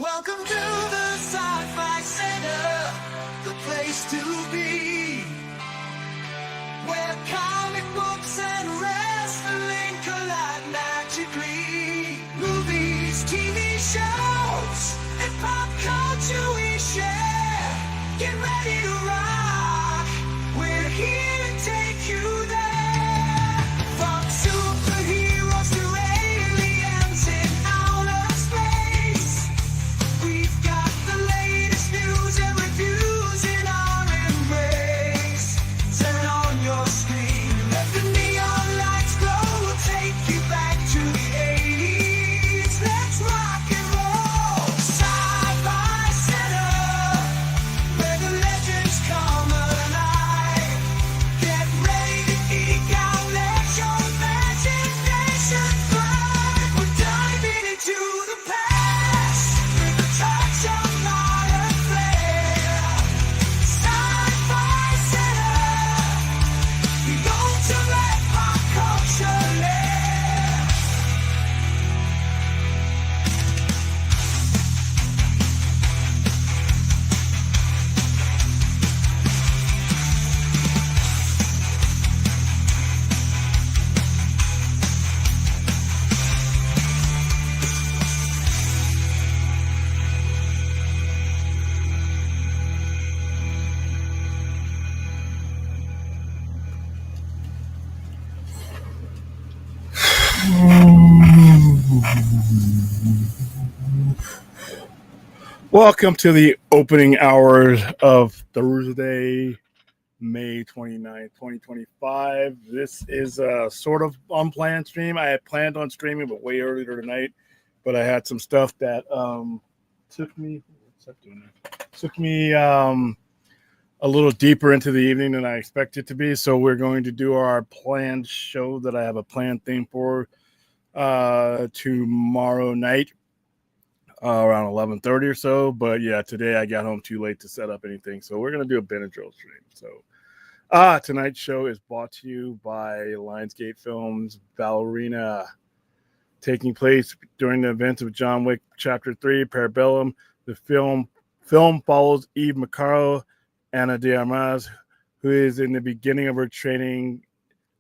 Welcome to the Sci-Fi Center, the place to be, where comic books and wrestling collide magically. Movies, TV shows, and pop culture we share. Get ready to rock, we're here to take you there. From superheroes to aliens in outer space, we've got the latest news and reviews in our embrace. Turn on your screen, let the neon lights glow. We'll take you back to the 80s. Let's rock and roll. Sci-Fi Center, where the legends come alive. Get ready to geek out, let your imagination fly. We're diving into the past with a touch of modern flair. Sci-Fi Center, the ultimate pop culture lair. Welcome to the opening hours of Thursday, May 29th, 2025. This is a sort of unplanned stream. I had planned on streaming, but way earlier tonight. But I had some stuff that took me a little deeper into the evening than I expected to be. So we're going to do our planned show that I have a planned theme for tomorrow night. Around 11:30 or so, but yeah, today I got home too late to set up anything, so we're gonna do a Benadryl stream. So, tonight's show is brought to you by Lionsgate Films' Ballerina, taking place during the events of John Wick Chapter 3, Parabellum. The film follows Eve Macaro, Ana de Armas, who is in the beginning of her training.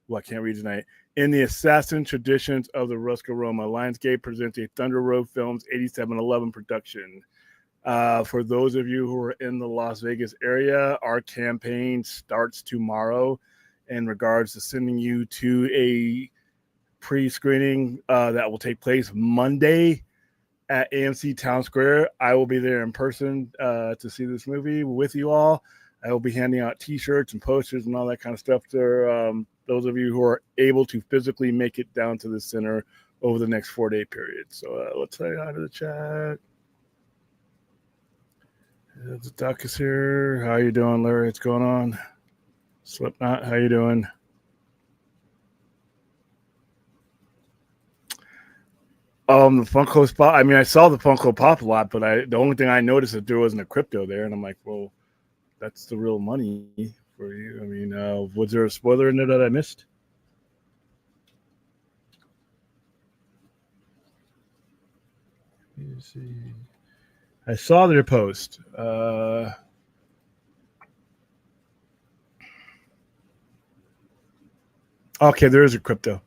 Well, I can't read tonight. In the assassin traditions of the Rosca Roma, Lionsgate presents a Thunder Road Films 8711 production. For those of you who are in the Las Vegas area, our campaign starts tomorrow in regards to sending you to a pre-screening that will take place Monday at AMC Town Square. I will be there in person to see this movie with you all. I will be handing out T-shirts and posters and all that kind of stuff to those of you who are able to physically make it down to the center over the next 4-day period. So let's say hi to the chat. The Duck is here. How you doing, Larry? What's going on? Slipknot, how you doing? The Funko spot. I mean, I saw the Funko Pop a lot, but the only thing I noticed is there wasn't a crypto there, and I'm like, well, that's the real money for you. I mean, was there a spoiler in there that I missed? Let me see. I saw their post. Okay, there is a crypto.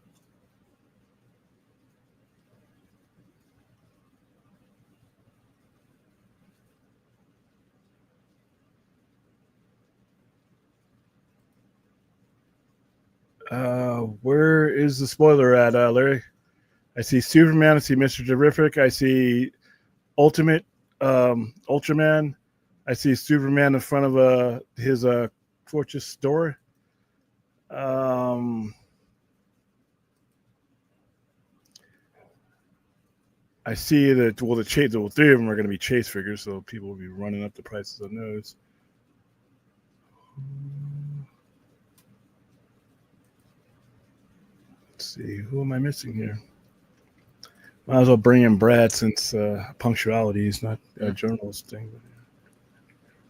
Where is the spoiler at, Larry? I see Superman. I see Mr. Terrific. I see Ultimate Ultraman. I see Superman in front of his Fortress store. I see that the three of them are going to be chase figures, so people will be running up the prices on those. Let's see, who am I missing here? Might as well bring in Brad since punctuality is not a journalist thing.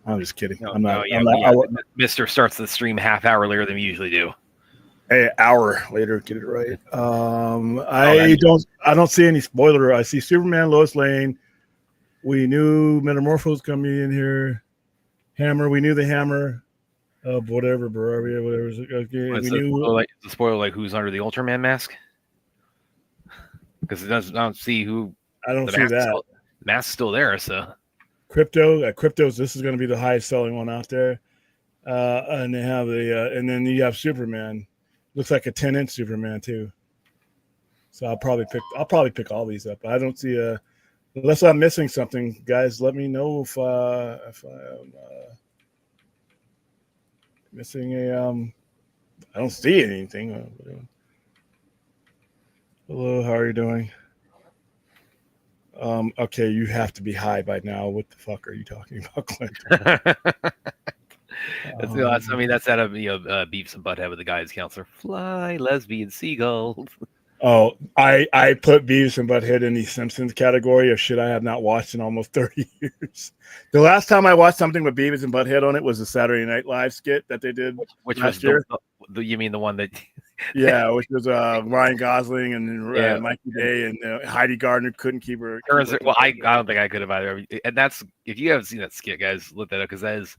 I'm just kidding. Mr. starts the stream half hour later than we usually do. An hour later, get it right. I don't see any spoiler. I see Superman, Lois Lane, We knew Metamorphos coming in here. Hammer. We knew the Hammer of whatever Bavaria, whatever. Okay, we knew. The spoiler, like who's under the Ultraman mask? Because it doesn't. I don't see who. I don't The see that. Mask's still there, so. Cryptos. This is going to be the highest selling one out there. And they have and then you have Superman. Looks like a 10-inch Superman too. So I'll probably pick all these up. I don't see unless I'm missing something, guys. Let me know if I am missing I don't see anything. Hello, how are you doing? Okay, you have to be high by now. What the fuck are you talking about, Clint? That's out of Beavis and Butthead with the guidance counselor. Fly, lesbian, seagulls. Oh, I put Beavis and Butthead in the Simpsons category of shit I have not watched in almost 30 years. The last time I watched something with Beavis and Butthead on it was the Saturday Night Live skit that they did which last was year. You mean the one that? Yeah, which was Ryan Gosling and Mikey Day and Heidi Gardner couldn't keep her. Well, I don't think I could have either. And that's, if you haven't seen that skit, guys, look that up, because that is,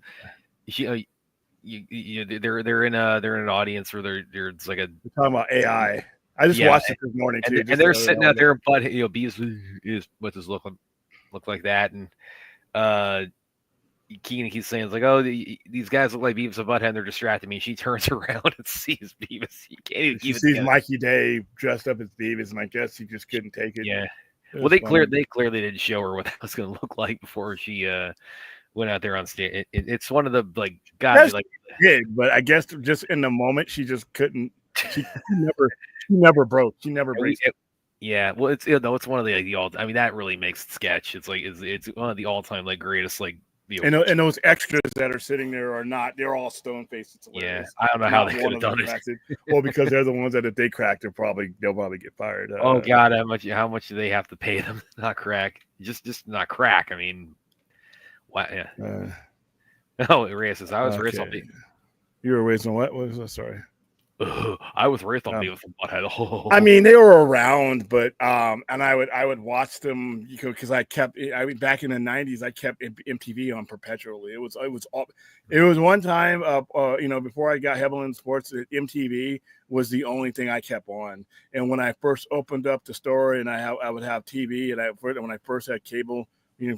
they're in an audience where it's like We're talking about AI. I just watched it this morning too. And they're sitting out there, but Beavis is what does look like that, and Keenan keeps saying, it's like, oh, these guys look like Beavis and Butthead, and they're distracting me. She turns around and sees Beavis. You can't even she sees Mikey Day dressed up as Beavis, and I guess he just couldn't take it. Yeah. Well, they clearly didn't show her what that was going to look like before she went out there on stage. It's one of the big, but I guess just in the moment she just couldn't. She never broke. She never breaks. Yeah, well, it's one of the all. I mean, that really makes it sketch. It's like it's one of the all-time greatest And those extras that are sitting there are not. They're all stone faced. Yeah, I don't know how they could have done it. Well, because they're the ones that if they crack, they'll probably get fired. Oh God, how much do they have to pay them? Not crack, just not crack. I mean, what? Yeah. Racist. I was raised on Beavis. You were raised on what? What was that? Sorry. I was raised on Beavis and Butthead. Oh. I mean, they were around, but and I would watch them because back in the 90s I kept MTV on perpetually. It was one time before I got heavily in sports, MTV was the only thing I kept on. And when I first opened up the store and I would have TV, and when I first had cable,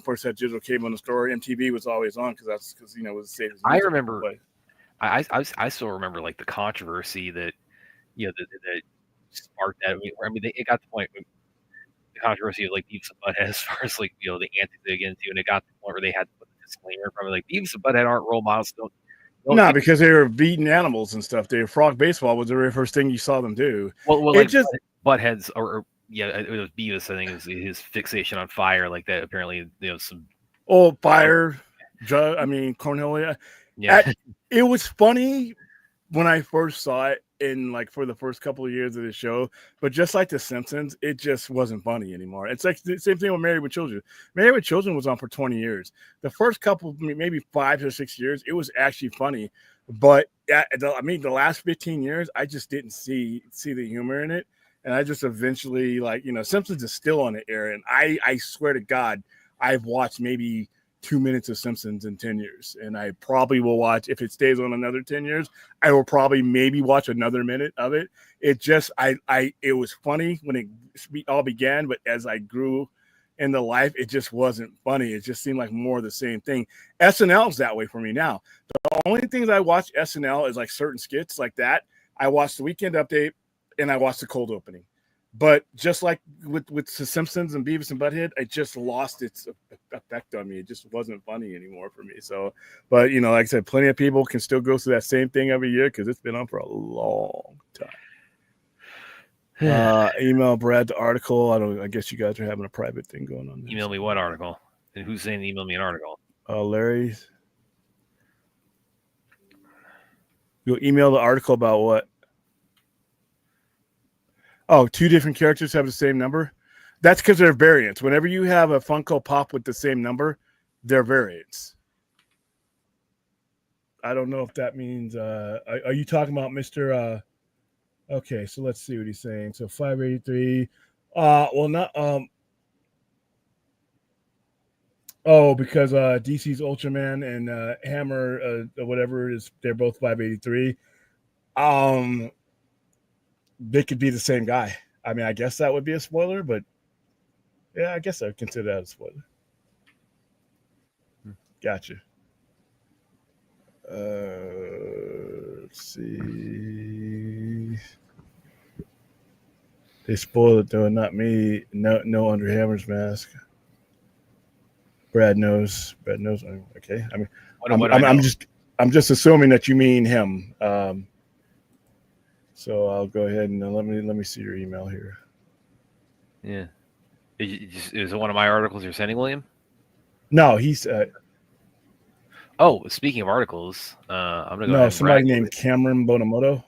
first had digital cable in the store, MTV was always on because it was the safest. I remember. I still remember the controversy that that sparked that. I mean, it got to the point, the controversy of Beavis and Butthead as far as the antics they get into, and it got to the point where they had to put the disclaimer from Beavis and Butthead aren't role models. No, because they were beating animals and stuff. Frog baseball was the very first thing you saw them do. Well, Butthead's or it was Beavis. I think his fixation on fire, like that. Apparently, some fire. Cornelia. Yeah, it was funny when I first saw it for the first couple of years of the show, but just like The Simpsons, it just wasn't funny anymore. It's like the same thing with Married with Children. Married with Children was on for 20 years. The first couple, maybe 5 or 6 years, it was actually funny, but the last 15 years, I just didn't see the humor in it, and I just eventually Simpsons is still on the air, and I swear to God, I've watched maybe 2 minutes of Simpsons in 10 years. And I probably will watch, if it stays on another 10 years, I will probably maybe watch another minute of it. It just, it was funny when it all began, but as I grew into life, it just wasn't funny. It just seemed like more of the same thing. SNL is that way for me now. The only things I watch SNL is certain skits like that. I watch the Weekend Update and I watch the cold opening. But just like with The Simpsons and Beavis and Butthead, it just lost its effect on me. It just wasn't funny anymore for me. So, but like I said, plenty of people can still go through that same thing every year because it's been on for a long time. Email Brad the article. I guess you guys are having a private thing going on there. Email me what article? And who's saying email me an article? Larry's. You'll email the article about what? Oh, 2 different characters have the same number? That's because they're variants. Whenever you have a Funko Pop with the same number, they're variants. I don't know if that means... are you talking about Mr... okay, so let's see what he's saying. So 583... well, not... Oh, because DC's Ultraman and Hammer, whatever is, they're both 583. Um, they could be the same guy. I mean, I guess that would be a spoiler, but yeah, I guess I would consider that a spoiler. Gotcha. Let's see. They spoiled it though, not me. No, under Hammer's mask. Brad knows. Brad knows. Okay. I mean, What do I know? I'm just assuming that you mean him. So I'll go ahead and let me see your email here. Yeah. Is it one of my articles you're sending, William? No, he's Oh, speaking of articles, I'm gonna go ahead no, and brag. somebody named Cameron Bonamoto.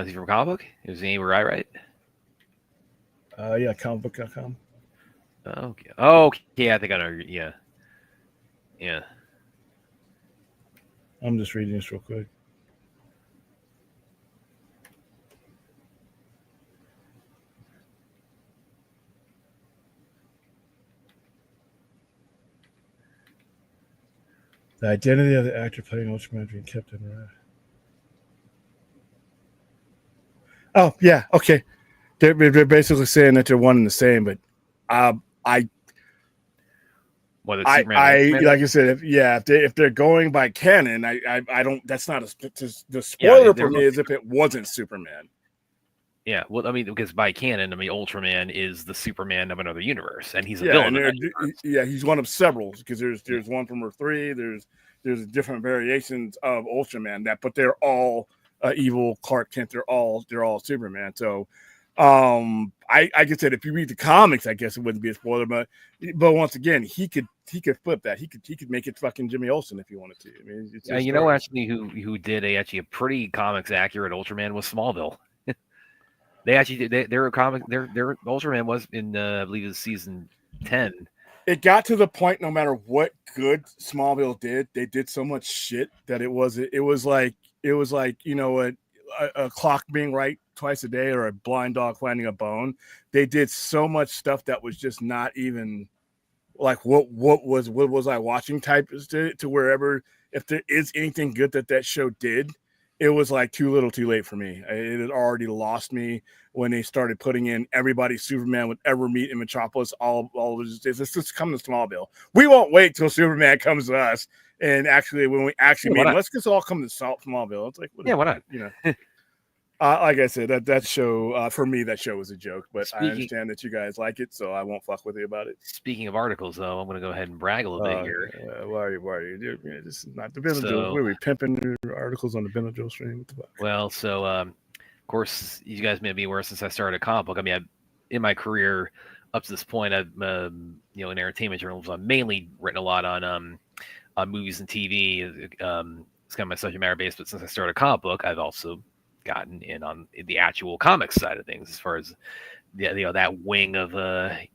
Is he from comic book? Is he where I write? Yeah, comicbook.com. Okay. Oh, yeah, I think I know. Yeah. Yeah. I'm just reading this real quick. The identity of the actor playing Ultraman being kept in wraps. Oh yeah, okay. They're basically saying that they're one and the same, but I What, it's Superman and Ultraman? like I said, if they're going by canon, I don't. That's not the spoiler for me is if it wasn't Superman. Yeah, well, I mean, because by canon, I mean Ultraman is the Superman of another universe, and he's a villain. He's one of several because there's one from Earth 3. There's different variations of Ultraman but they're all evil Clark Kent. They're all Superman. So, I could say if you read the comics, I guess it wouldn't be a spoiler, but once again, he could flip that. He could make it fucking Jimmy Olsen if he wanted to. I mean, you know, actually, who did a pretty comics accurate Ultraman was Smallville. They actually did. Their comic, their Ultraman was in, I believe, it was season 10. It got to the point, no matter what good Smallville did, they did so much shit that it was like you know a clock being right twice a day or a blind dog finding a bone. They did so much stuff that was just not even like what was I watching type to wherever if there is anything good that show did. It was like too little too late for me. It had already lost me when they started putting in everybody Superman would ever meet in Metropolis. All of this, let's just come to Smallville. We won't wait till Superman comes to us. And actually, when we actually meet him, let's just all come to Smallville. It's like, why not? You know, like I said, that show for me, that show was a joke. But I understand that you guys like it, so I won't fuck with you about it. Speaking of articles, though, I'm going to go ahead and brag a little bit here. Why are you? This is not the Benadryl. Where are we pimping your articles on the Benadryl stream? What the fuck? Well, so of course, you guys may be aware since I started a comic book. I mean, in my career up to this point, I've in entertainment journalism, I've mainly written a lot on movies and TV. It's kind of my subject matter base. But since I started a comic book, I've also gotten in on the actual comics side of things, as far as that wing of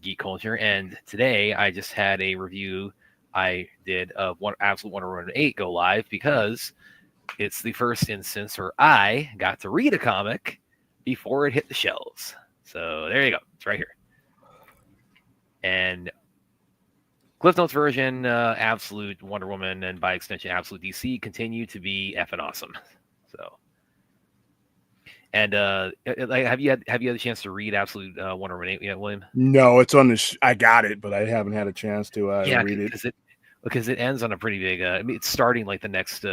geek culture. And today, I just had a review I did of Absolute Wonder Woman 8 go live because it's the first instance where I got to read a comic before it hit the shelves. So there you go. It's right here. And Cliff Notes version, Absolute Wonder Woman, and by extension, Absolute DC continue to be effing awesome. So, and have you had a chance to read Absolute Wonder Woman 8 yet, William? No, it's on the. I got it, but I haven't had a chance to read it. Because it ends on a pretty big. I mean, it's starting like the next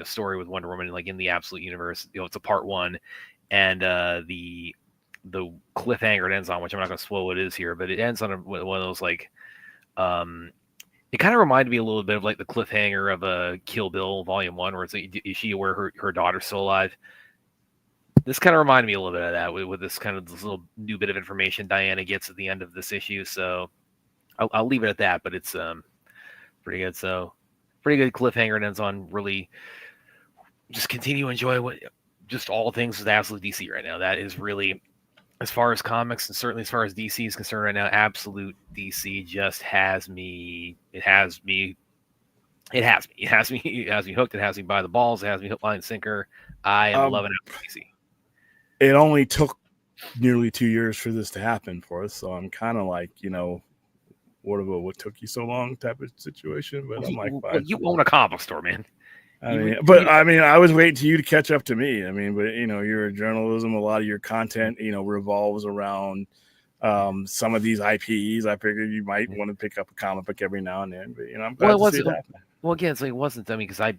story with Wonder Woman, like in the Absolute universe. It's a part 1, and the cliffhanger it ends on, which I'm not going to spoil what it is here, but it ends on one of those like. It kind of reminded me a little bit of like the cliffhanger of Kill Bill Volume 1, where it's like, is she aware her daughter's still alive? This kind of reminded me a little bit of that with this little new bit of information Diana gets at the end of this issue. So I'll leave it at that, but it's pretty good. So pretty good cliffhanger. It ends on really just continue to enjoy just all things with Absolute DC right now. That is really, as far as comics and certainly as far as DC is concerned right now, Absolute DC just has me. It has me hooked. It has me by the balls. It has me hook, line, and sinker. I am loving DC. It only took nearly 2 years for this to happen for us, so I'm kind of like, what took you so long type of situation. But I'm like, Well, fine. you own a comic book store, man. I mean, I was waiting to you to catch up to me. I mean, but you're a journalism. A lot of your content, revolves around some of these IPs. I figured you might want to pick up a comic book every now and then. But I'm glad to see it happen. Well, again, it's like it wasn't. I mean, because I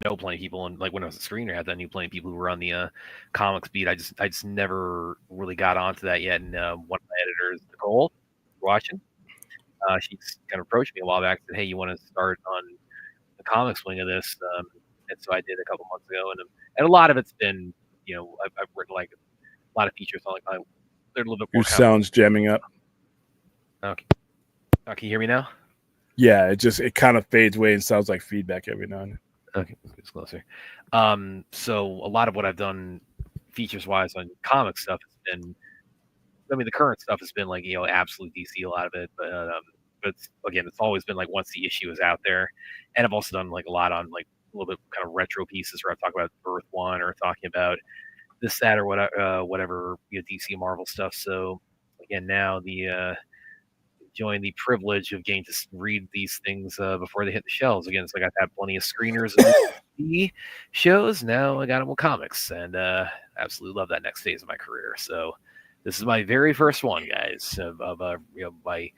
know plenty of people, and like when I was a screener, I knew plenty of people who were on the comics beat. I just never really got onto that yet. And one of my editors, Nicole, watching, she kind of approached me a while back and said, "Hey, you want to start on the comics wing of this?" And so I did a couple months ago, and a lot of it's been, I've written like a lot of features on like they're a little bit more. Your sound's jamming up. Okay, can you hear me now? Yeah, it kind of fades away and sounds like feedback every now and then. Okay, it's closer. So a lot of what I've done features wise on comic stuff has been, I mean, the current stuff has been like, absolute DC, a lot of it, but again, it's always been like once the issue is out there. And I've also done like a lot on like a little bit kind of retro pieces where I talk about Earth One or talking about this, that, or whatever, DC Marvel stuff. So again, now enjoying the privilege of getting to read these things before they hit the shelves. Again, it's like I've had plenty of screeners and TV shows. Now I got them with comics, and absolutely love that next phase of my career. So this is my very first one, guys, of my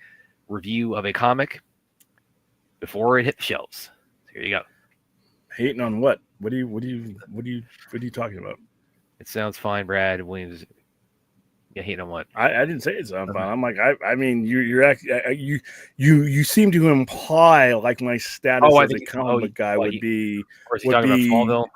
review of a comic before it hit the shelves. So here you go. Hating on what? What are you talking about? It sounds fine, Brad Williams. Yeah, hating on what? I didn't say it sounded fine. I'm like, I mean, you seem to imply like my status as a comic book guy would be. Or is he talking about Smallville?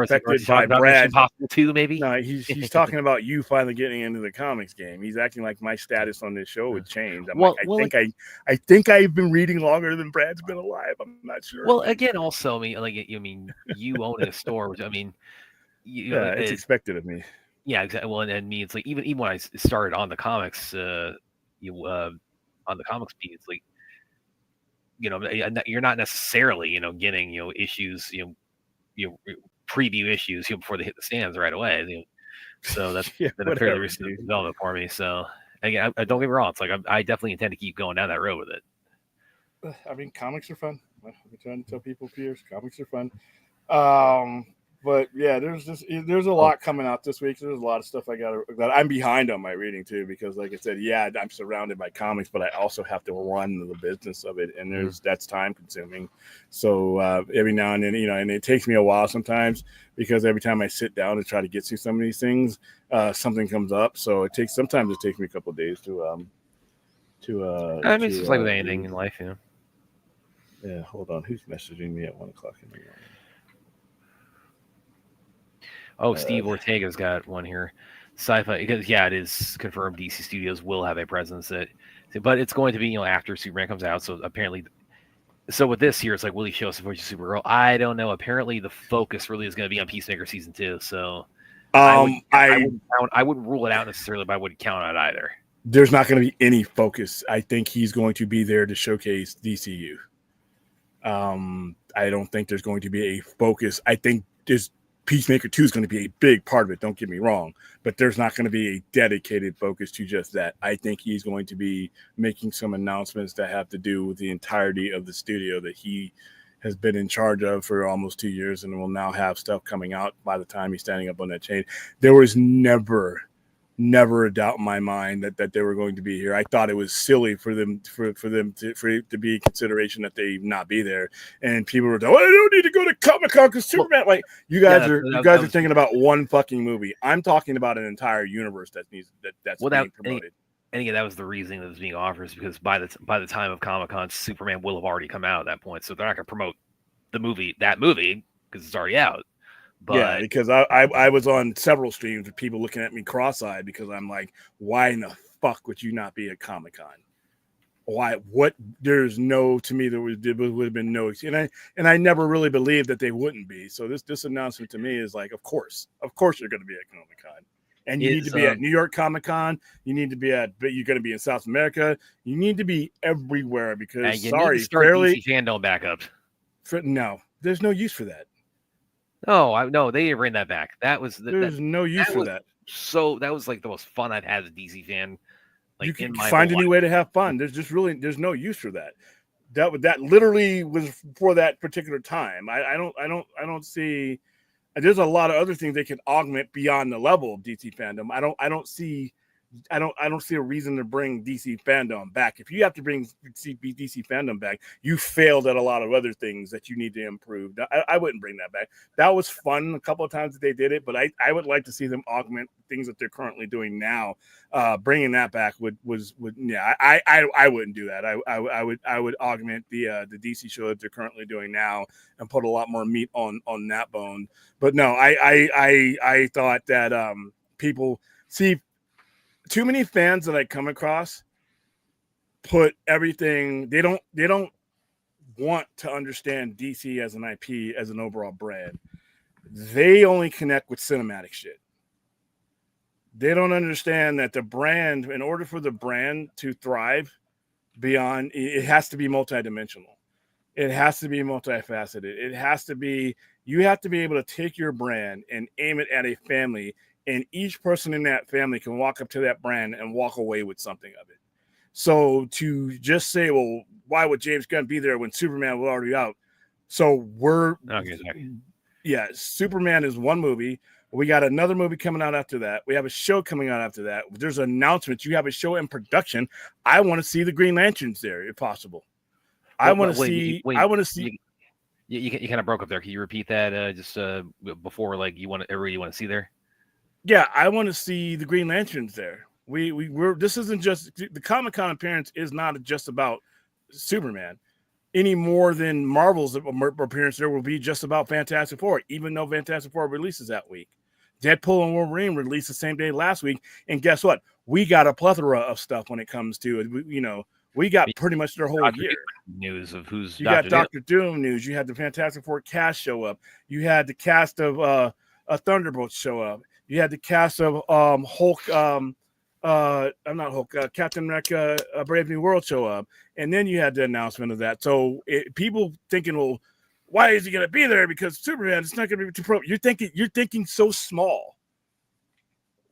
Affected by Brad. Impossible 2, maybe. No, he's talking about you finally getting into the comics game. He's acting like my status on this show would change. I think I've been reading longer than Brad's been alive. I'm not sure. Well, again, also, you own a store, which I mean, it's expected of me. Yeah, exactly. Well, and me, it's like even when I started on the comics, on the comics beat, it's like, you're not necessarily, getting, issues, preview issues, before they hit the stands right away. So that's been a fairly recent development for me. So again, I don't get me wrong. It's like I definitely intend to keep going down that road with it. I mean, comics are fun. I've been trying to tell people for years, comics are fun. But yeah, there's a lot coming out this week. There's a lot of stuff that I'm behind on my reading too, because like I said, I'm surrounded by comics, but I also have to run the business of it, and that's time consuming. So every now and then, and it takes me a while sometimes, because every time I sit down to try to get through some of these things, something comes up. So sometimes it takes me a couple of days to. I mean, it's just like with anything in life, Yeah, hold on. Who's messaging me at 1:00 in the morning? Oh, Steve Ortega's got one here. Sci-fi, because it is confirmed DC Studios will have a presence but it's going to be after Superman comes out. So apparently, with this here, it's like, will he show us a voice of Supergirl? I don't know. Apparently, the focus really is going to be on Peacemaker season 2. So I wouldn't rule it out necessarily, but I wouldn't count on it either. There's not going to be any focus. I think he's going to be there to showcase DCU. I don't think there's going to be a focus. I think Peacemaker 2 is going to be a big part of it, don't get me wrong, but there's not going to be a dedicated focus to just that. I think he's going to be making some announcements that have to do with the entirety of the studio that he has been in charge of for almost 2 years, and will now have stuff coming out by the time he's standing up on that chain. There was never a doubt in my mind that they were going to be here. I thought it was silly for them to be a consideration that they not be there. And people were like, "Oh, I don't need to go to Comic-Con because Superman." Like, you guys are thinking about one fucking movie. I'm talking about an entire universe that's being promoted. And again, that was the reason that was being offered, is because by the time of Comic-Con, Superman will have already come out at that point. So they're not going to promote that movie because it's already out. But yeah, because I was on several streams with people looking at me cross-eyed, because I'm like, why in the fuck would you not be at Comic-Con? Why? What? There's no, to me, there would have been no, and I never really believed that they wouldn't be. So this announcement to me is like, of course you're going to be at Comic-Con, and you need to be at New York Comic-Con. You need to be you're going to be in South America. You need to be everywhere, because DC fandom backup. No, there's no use for that. No, they didn't bring that back. That was there's no use for that. So that was like the most fun I've had as a DC fan, you can find a new way to have fun. There's no use for that. That literally was for that particular time. I don't see. There's a lot of other things they can augment beyond the level of DC fandom. I don't see a reason to bring DC fandom back. If you have to bring DC fandom back, you failed at a lot of other things that you need to improve. I wouldn't bring that back. That was fun a couple of times that they did it, but I would like to see them augment things that they're currently doing now. Bringing that back would yeah, I wouldn't do that. I would augment the DC show that they're currently doing now and put a lot more meat on that bone. But no, I thought that people see. Too many fans that I come across put everything they don't want to understand DC as an IP, as an overall brand. They only connect with cinematic shit. They don't understand that the brand, in order for the brand to thrive beyond, it has to be multidimensional. It has to be multifaceted. It has to be, you have to be able to take your brand and aim it at a family, and each person in that family can walk up to that brand and walk away with something of it. So to just say, well, why would James Gunn be there when Superman was already out? So Superman is one movie. We got another movie coming out after that. We have a show coming out after that. There's announcements. You have a show in production. I want to see the Green Lanterns there, if possible. I want to see. You kind of broke up there. Can you repeat that just before, like, you want to see there? Yeah, I want to see the Green Lanterns there. We're this isn't just the Comic-Con appearance is not just about Superman any more than Marvel's appearance there will be just about Fantastic Four, even though Fantastic Four releases that week. Deadpool and Wolverine released the same day last week, and guess what? We got a plethora of stuff when it comes to it. We got pretty much their whole Dr. year. News of who's you got Doctor Doom news. You had the Fantastic Four cast show up. You had the cast of a Thunderbolt show up. You had the cast of Hulk. I'm not Hulk. Captain America: Brave New World show up, and then you had the announcement of that. So people thinking, well, why is he going to be there? Because Superman, it's not going to be too pro. You're thinking so small.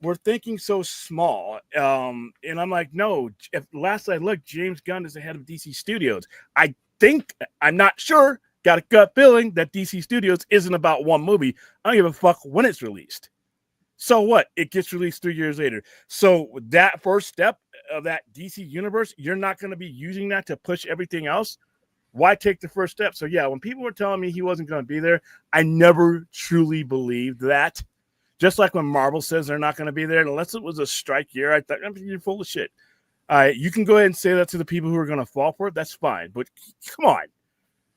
We're thinking so small, and I'm like, no. If last I looked, James Gunn is the head of DC Studios. I'm not sure. Got a gut feeling that DC Studios isn't about one movie. I don't give a fuck when it's released. So what? It gets released 3 years later. So that first step of that DC universe, you're not going to be using that to push everything else. Why take the first step? So yeah, when people were telling me he wasn't going to be there, I never truly believed that. Just like when Marvel says they're not going to be there, unless it was a strike year, I thought, you're full of shit. You can go ahead and say that to the people who are going to fall for it. That's fine, but come on.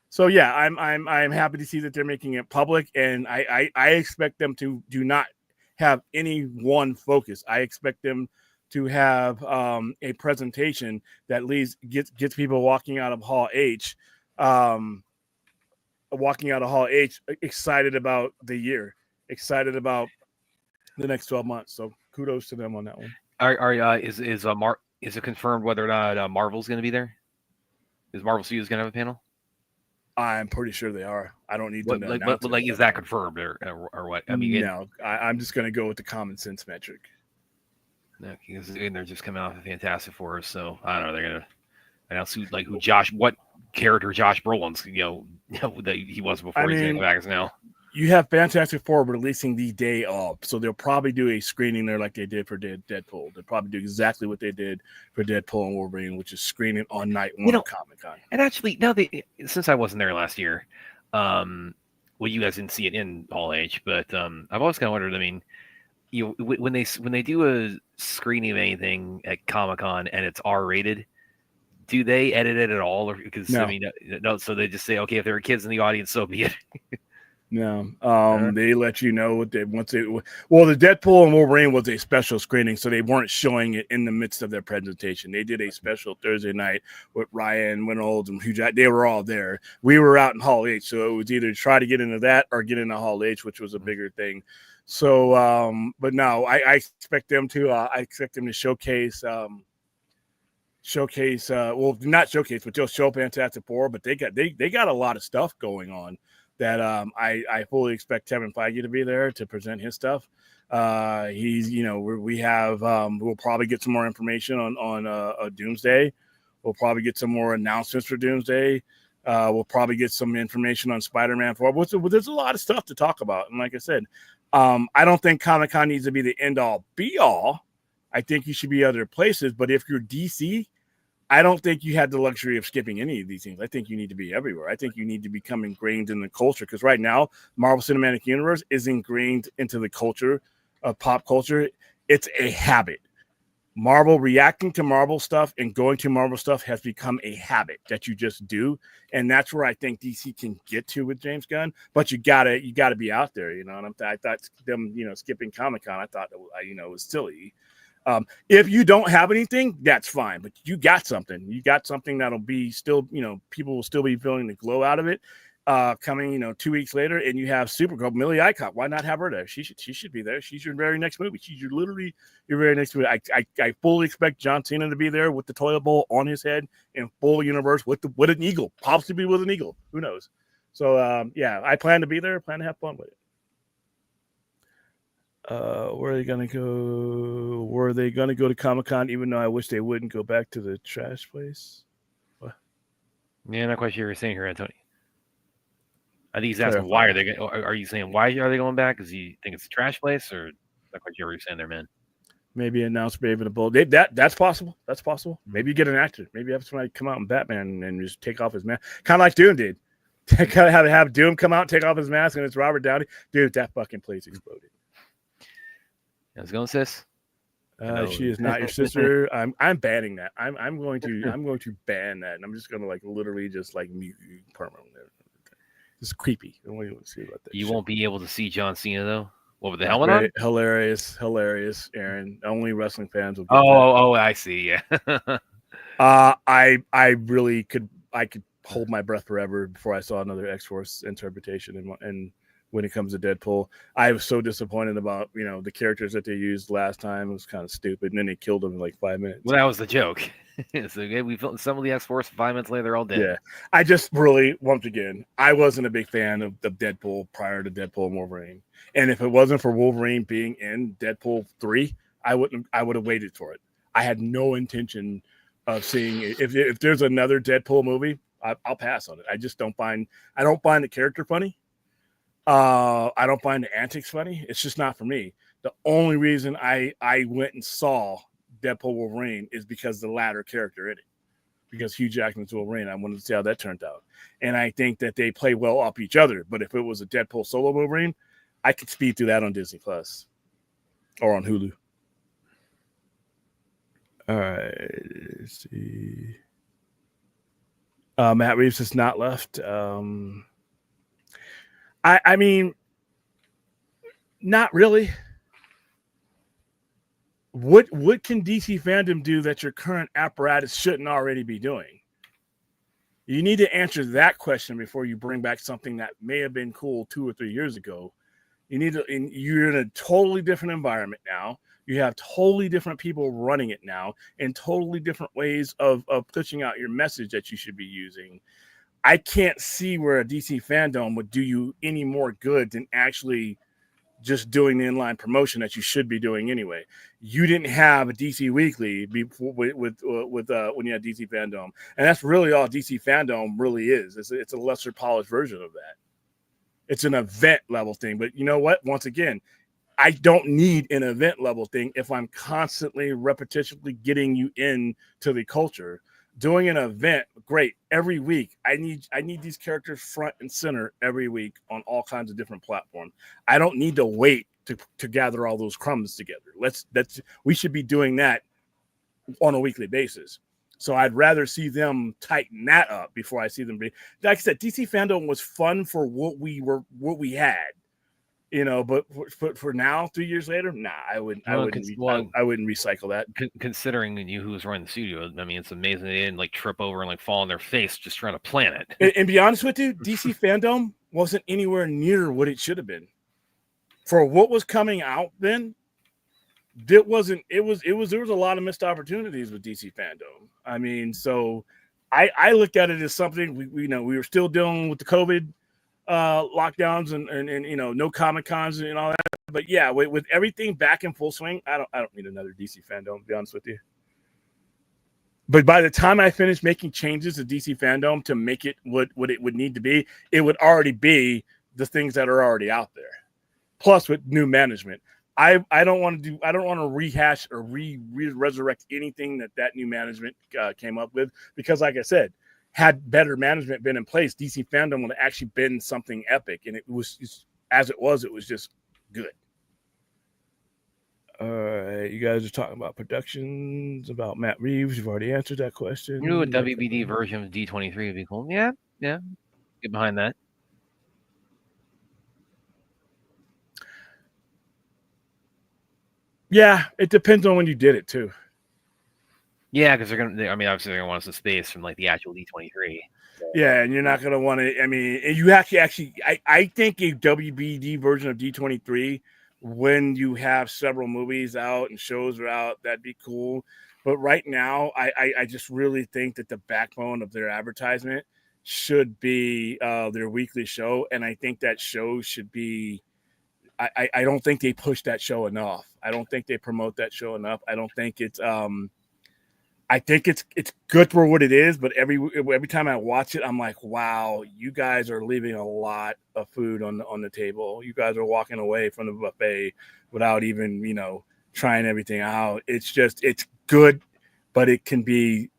So yeah, I'm happy to see that they're making it public, and I expect them to do not have any one focus. I expect them to have a presentation that gets people walking out of Hall H, excited about the year, excited about the next 12 months. So kudos to them on that one. Is it confirmed whether or not Marvel's going to be there? Is Marvel Studios going to have a panel? I'm pretty sure they are. I don't need to know. But is that confirmed or what? I mean, no. I'm just going to go with the common sense metric. No, because they're just coming off of Fantastic Four, so I don't know. They're going to announce what character Josh Brolin's, that he was before he's going back now. You have Fantastic Four releasing the day of, so they'll probably do a screening there like they did for Deadpool. They'll probably do exactly what they did for Deadpool and Wolverine, which is screening on night one of Comic-Con. And actually, since I wasn't there last year, you guys didn't see it in Hall H, but I've always kind of wondered. I mean, when they do a screening of anything at Comic-Con and it's R-rated, do they edit it at all? Or because no. I mean, no. So they just say, okay, if there are kids in the audience, so be it. No, they let you know what they once they. Well, the Deadpool and Wolverine was a special screening, so they weren't showing it in the midst of their presentation. They did a special Thursday night with Ryan Reynolds and Hugh Jack. They were all there. We were out in Hall H, so it was either try to get into that or get into Hall H, which was a bigger thing. So, but no, I expect them to. I expect them to showcase. Well, not showcase, but they'll show Fantastic Four. But they got a lot of stuff going on that I fully expect Kevin Feige to be there to present his stuff. He's, we have, we'll probably get some more information on Doomsday. We'll probably get some more announcements for Doomsday. We'll probably get some information on Spider-Man 4. There's a lot of stuff to talk about. And like I said, I don't think Comic-Con needs to be the end-all, be-all. I think you should be other places. But if you're DC, I don't think you had the luxury of skipping any of these things. I think you need to be everywhere. I think you need to become ingrained in the culture, because right now, Marvel Cinematic Universe is ingrained into the culture of pop culture. It's a habit. Marvel, reacting to Marvel stuff and going to Marvel stuff has become a habit that you just do. And that's where I think DC can get to with James Gunn. But you gotta be out there, And I thought them, skipping Comic-Con, I thought, was silly. If you don't have anything, that's fine. But you got something. You got something that'll be still, people will still be feeling the glow out of it. Coming, 2 weeks later, and you have Supergirl, Millie Icott. Why not have her there? She should be there. She's your very next movie. She's literally your very next movie. I fully expect John Cena to be there with the toilet bowl on his head in full universe with an eagle, possibly with an eagle. Who knows? So I plan to be there. Plan to have fun with it. Where are they gonna go? Were they gonna go to Comic-Con? Even though I wish they wouldn't go back to the trash place. What? Yeah, not quite sure what you're saying here, Anthony. I think he's asking why are they going. Are you saying why are they going back? Because you think it's a trash place, or not quite sure what you're saying there, man? Maybe announce Brave and the Bold. That's possible. That's possible. Maybe you get an actor. Maybe have somebody come out in Batman and just take off his mask, kind of like Doom did. Kind of have Doom come out, take off his mask, and it's Robert Downey. Dude, that fucking place exploded. How's it going, sis? She is not your sister. I'm banning that. I'm going to ban that, and I'm just gonna literally just mute you permanently. It's creepy. I don't want to see about that. You won't be able to see John Cena though. What with the helmet on? Hilarious, Aaron. Only wrestling fans will get that. I see. Yeah. I really could hold my breath forever before I saw another X-Force interpretation and when it comes to Deadpool. I was so disappointed about, the characters that they used last time. It was kind of stupid. And then they killed them in 5 minutes. Well, that was the joke. So we filmed some of the X-Force 5 minutes later, they're all dead. Yeah. I just really, once again, I wasn't a big fan of Deadpool prior to Deadpool and Wolverine. And if it wasn't for Wolverine being in Deadpool 3, I would have waited for it. I had no intention of seeing it. If there's another Deadpool movie, I'll pass on it. I don't find the character funny. I don't find the antics funny. It's just not for me. The only reason I went and saw Deadpool Wolverine is because the latter character in it. Because Hugh Jackman's Wolverine. I wanted to see how that turned out. And I think that they play well off each other. But if it was a Deadpool solo Wolverine, I could speed through that on Disney Plus or on Hulu. All right. Let's see. Matt Reeves has not left. I mean, not really. What can DC fandom do that your current apparatus shouldn't already be doing? You need to answer that question before you bring back something that may have been cool 2 or 3 years ago. You're in a totally different environment now. You have totally different people running it now and totally different ways of pushing out your message that you should be using. I can't see where a DC fandom would do you any more good than actually just doing the inline promotion that you should be doing anyway. You didn't have a DC Weekly before with when you had DC Fandom, and that's really all DC Fandom really is. It's a lesser polished version of that. It's an event level thing, but you know what? Once again, I don't need an event level thing if I'm constantly repetitively getting you into the culture. Doing an event, great, every week. I need these characters front and center every week on all kinds of different platforms. I don't need to wait to gather all those crumbs together. We should be doing that on a weekly basis. So I'd rather see them tighten that up before I see them be. Like I said, DC Fandom was fun for what we had. But for now, 3 years later, nah, I wouldn't recycle that. Considering who was running the studio, I mean, it's amazing they didn't trip over and fall on their face just trying to plan it. And be honest with you, DC Fandom wasn't anywhere near what it should have been. For what was coming out then, there was a lot of missed opportunities with DC Fandom. I mean, so I looked at it as something we were still dealing with the COVID. lockdowns and you know, no Comic Cons and all that. But yeah, with everything back in full swing, I don't need another DC fandom, to be honest with you. But by the time I finish making changes to DC fandom to make it what it would need to be, it would already be the things that are already out there. Plus with new management. I don't want to rehash or resurrect anything that new management came up with, because like I said, had better management been in place, DC fandom would have actually been something epic, and it was just, as it was just good. All right, you guys are talking about productions, about Matt Reeves. You've already answered that question. You know, a WBD version of D23 would be cool. Yeah, get behind that. Yeah, it depends on when you did it too. Yeah, because obviously they're gonna want some space from like the actual D23. So. Yeah, and you're not gonna want to. I mean, you actually, I think a WBD version of D23, when you have several movies out and shows are out, that'd be cool. But right now, I just really think that the backbone of their advertisement should be their weekly show, and I think that show should be. I don't think they push that show enough. I don't think they promote that show enough. I don't think it's I think it's good for what it is, but every time I watch it, I'm like, wow, you guys are leaving a lot of food on the table. You guys are walking away from the buffet without even, you know, trying everything out. It's good, but it can be.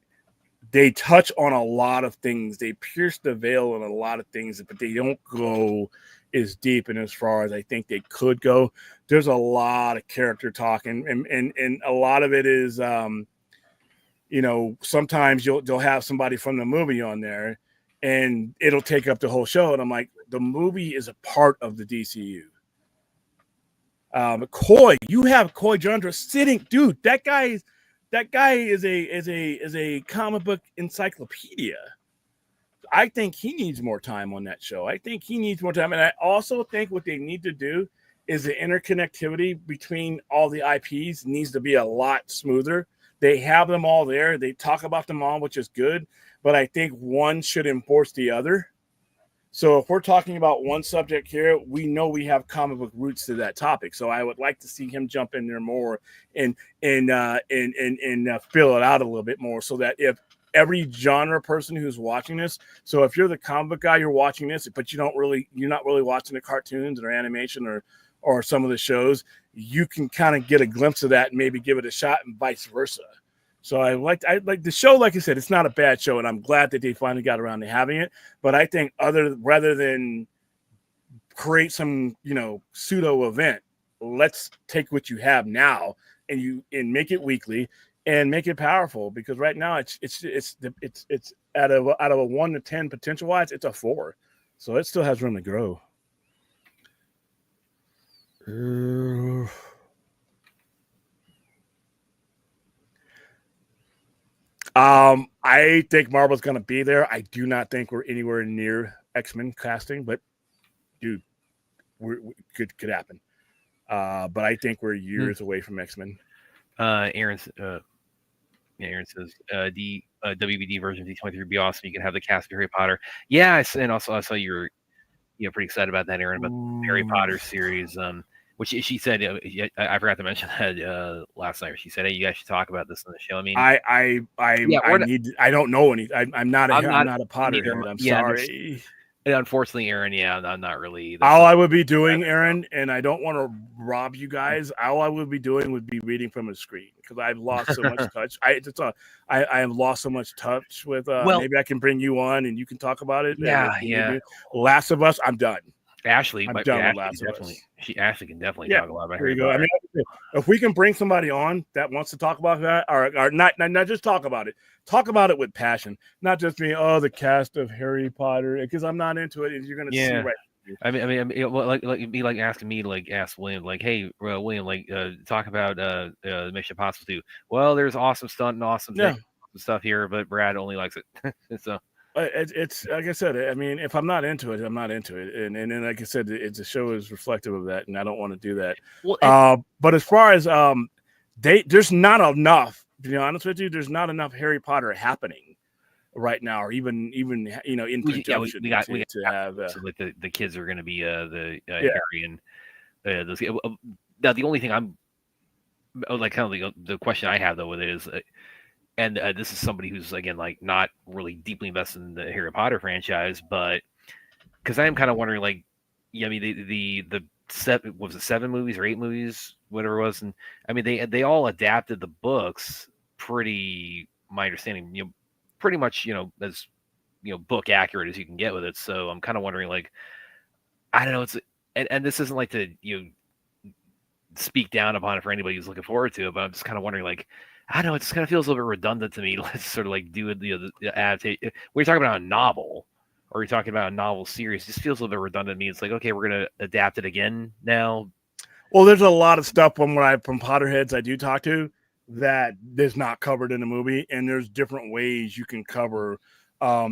They touch on a lot of things. They pierce the veil on a lot of things, but they don't go as deep and as far as I think they could go. There's a lot of character talk, and a lot of it is, you know, sometimes they'll have somebody from the movie on there, and it'll take up the whole show. And I'm like, the movie is a part of the DCU. Coy, you have Coy Jandra sitting, dude. That guy is a comic book encyclopedia. I think he needs more time on that show. I think he needs more time. And I also think what they need to do is the interconnectivity between all the IPs needs to be a lot smoother. They have them all there. They talk about them all, which is good. But I think one should enforce the other. So if we're talking about one subject here, we know we have comic book roots to that topic. So I would like to see him jump in there more and fill it out a little bit more, so that if every genre person who's watching this, so if you're the comic book guy, you're watching this, but you're not really watching the cartoons or animation or some of the shows, you can kind of get a glimpse of that and maybe give it a shot, and vice versa. So I like the show. Like I said, it's not a bad show, and I'm glad that they finally got around to having it. But I think rather than create some, you know, pseudo event, let's take what you have now and make it weekly and make it powerful. Because right now it's out of a 1 to 10 potential wise, it's a 4, so it still has room to grow. I think Marvel's going to be there. I do not think we're anywhere near X-Men casting, but dude, we could happen. But I think we're years away from X-Men. Aaron says the WBD version of D23 would be awesome. You can have the cast of Harry Potter. Yeah, and also I saw you were pretty excited about that, Aaron, about the Harry Potter series. Which she said, I forgot to mention that last night. She said, "Hey, you guys should talk about this on the show." I mean, I don't know any. I'm not a Potterhead. I'm sorry. Unfortunately, Aaron, I'm not really. All I would be doing, Aaron, and I don't want to rob you guys. All I would be doing would be reading from a screen, because I've lost so much touch. I have lost so much touch with. Maybe I can bring you on and you can talk about it. Yeah. Last of Us, I'm done. Ashley, I'm done with Last of Us. Ashley can definitely talk a lot about There you go. I mean, if we can bring somebody on that wants to talk about that, or not just talk about it with passion, not just being the cast of Harry Potter, because I'm not into it, and you're gonna see right. I mean, like it'd be like asking me to ask William, hey, William, talk about Mission Impossible 2. Well, there's awesome stunt and awesome stuff here, but Brad only likes it. So. It's like I said. I mean, if I'm not into it, I'm not into it, and then like I said, the show is reflective of that, and I don't want to do that. Well, but as far as there's not enough. To be honest with you, there's not enough Harry Potter happening right now, or even in we conjunction got to have. so like the kids are going to be Yeah. Harry and those. Now the only thing I'm like kind of the question I have though with it is, and this is somebody who's again like not really deeply invested in the Harry Potter franchise, but because I am kind of wondering like, yeah, I mean the seven, was it 7 movies or 8 movies, whatever it was, and I mean they all adapted the books pretty, my understanding, pretty much as book accurate as you can get with it. So I'm kind of wondering like, I don't know, it's and this isn't like to speak down upon it for anybody who's looking forward to it, but I'm just kind of wondering like, I don't know, it just kind of feels a little bit redundant to me. Let's sort of like do the adaptation. When you're talking about a novel, or you're talking about a novel series, it just feels a little bit redundant to me. It's like, okay, we're gonna adapt it again now. Well, there's a lot of stuff from Potterheads I do talk to that is not covered in the movie, and there's different ways you can cover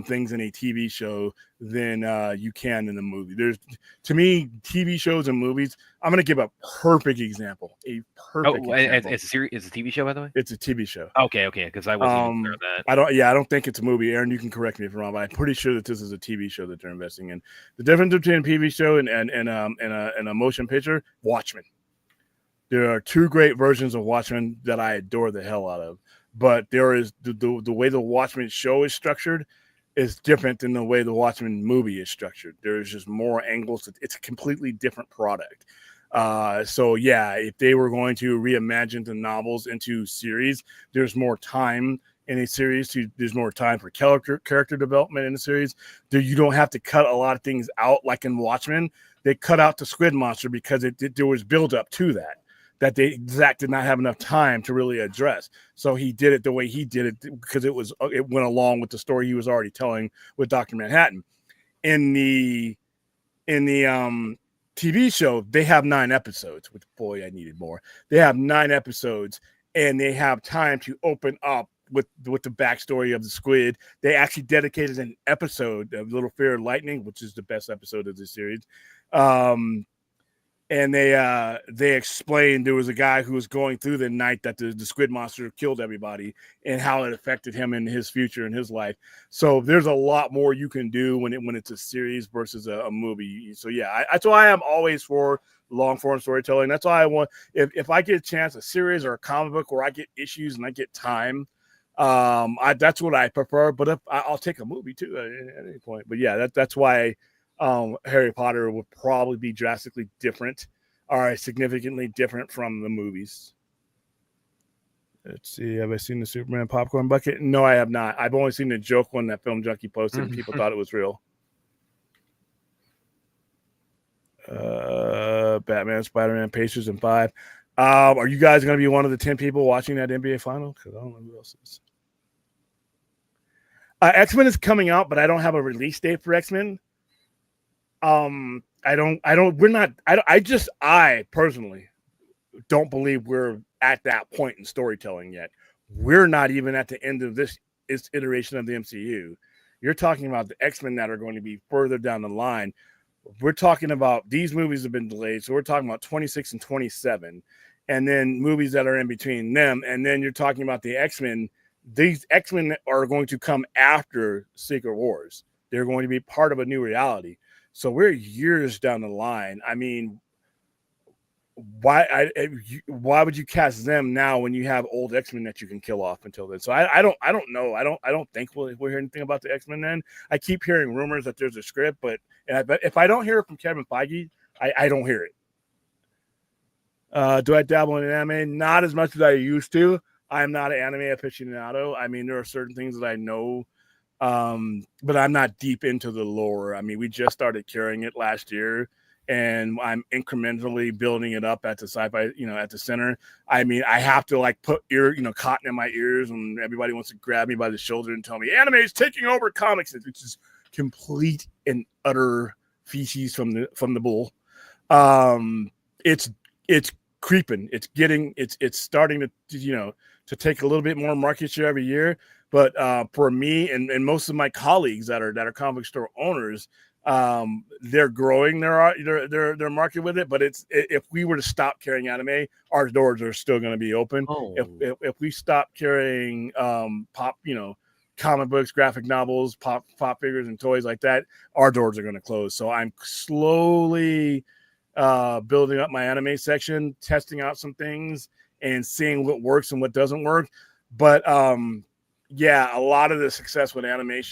things in a TV show than you can in the movie. There's, to me, TV shows and movies. I'm going to give a perfect example. Example. It's a series. It's a TV show, by the way. It's a TV show. Okay, because I wasn't even aware of that. I don't think it's a movie. Aaron, you can correct me if I'm wrong, but I'm pretty sure that this is a TV show that they're investing in. The difference between a TV show and a motion picture, Watchmen. There are 2 great versions of Watchmen that I adore the hell out of, but there is the way the Watchmen show is structured is different than the way the Watchmen movie is structured. There's just more angles. It's a completely different product. So yeah, if they were going to reimagine the novels into series, there's more time in a series. There's more time for character development in the series. You don't have to cut a lot of things out like in Watchmen. They cut out the squid monster because there was build up to that Zach did not have enough time to really address. So he did it the way he did it because it went along with the story he was already telling with Dr. Manhattan. In the TV show, they have 9 episodes, which, boy, I needed more. They have 9 episodes, and they have time to open up with the backstory of the squid. They actually dedicated an episode of Little Fear of Lightning, which is the best episode of the series. And they explained there was a guy who was going through the night that the squid monster killed everybody and how it affected him in his future and his life. So there's a lot more you can do when it's a series versus a movie. So yeah, that's why I'm always for long form storytelling. That's why I want, if I get a chance, a series or a comic book where I get issues and I get time, that's what I prefer. But if I'll take a movie too at any point. But yeah, that's why Harry Potter would probably be drastically different or significantly different from the movies. Let's see. Have I seen the Superman popcorn bucket? No, I have not. I've only seen the joke one that Film Junkie posted and people thought it was real. Batman, Spider-Man, Pacers, and 5. Are you guys going to be one of the 10 people watching that NBA final? Because I don't know who else is. X-Men is coming out, but I don't have a release date for X-Men. I personally don't believe we're at that point in storytelling yet. We're not even at the end of this iteration of the MCU. You're talking about the X-Men that are going to be further down the line. We're talking about these movies have been delayed. So we're talking about 26 and 27, and then movies that are in between them. And then you're talking about the X-Men. These X-Men are going to come after Secret Wars. They're going to be part of a new reality. So we're years down the line. I mean, why would you cast them now when you have old X-Men that you can kill off until then? So I don't know. I don't think we'll hear anything about the X-Men then. I keep hearing rumors that there's a script, but if I don't hear it from Kevin Feige, I don't hear it. Do I dabble in anime? Not as much as I used to. I'm not an anime aficionado. I mean, there are certain things that I know, but I'm not deep into the lore. I mean, we just started carrying it last year, and I'm incrementally building it up at the sci-fi, at the center. I mean, I have to like put cotton in my ears when everybody wants to grab me by the shoulder and tell me anime is taking over comics, which is complete and utter feces from the bull. It's creeping. It's starting to take a little bit more market share every year. But for me and most of my colleagues that are comic store owners, they're growing their market with it. But if we were to stop carrying anime, our doors are still going to be open. Oh. If we stop carrying pop, comic books, graphic novels, pop figures, and toys like that, our doors are going to close. So I'm slowly building up my anime section, testing out some things, and seeing what works and what doesn't work. But yeah, a lot of the success with anime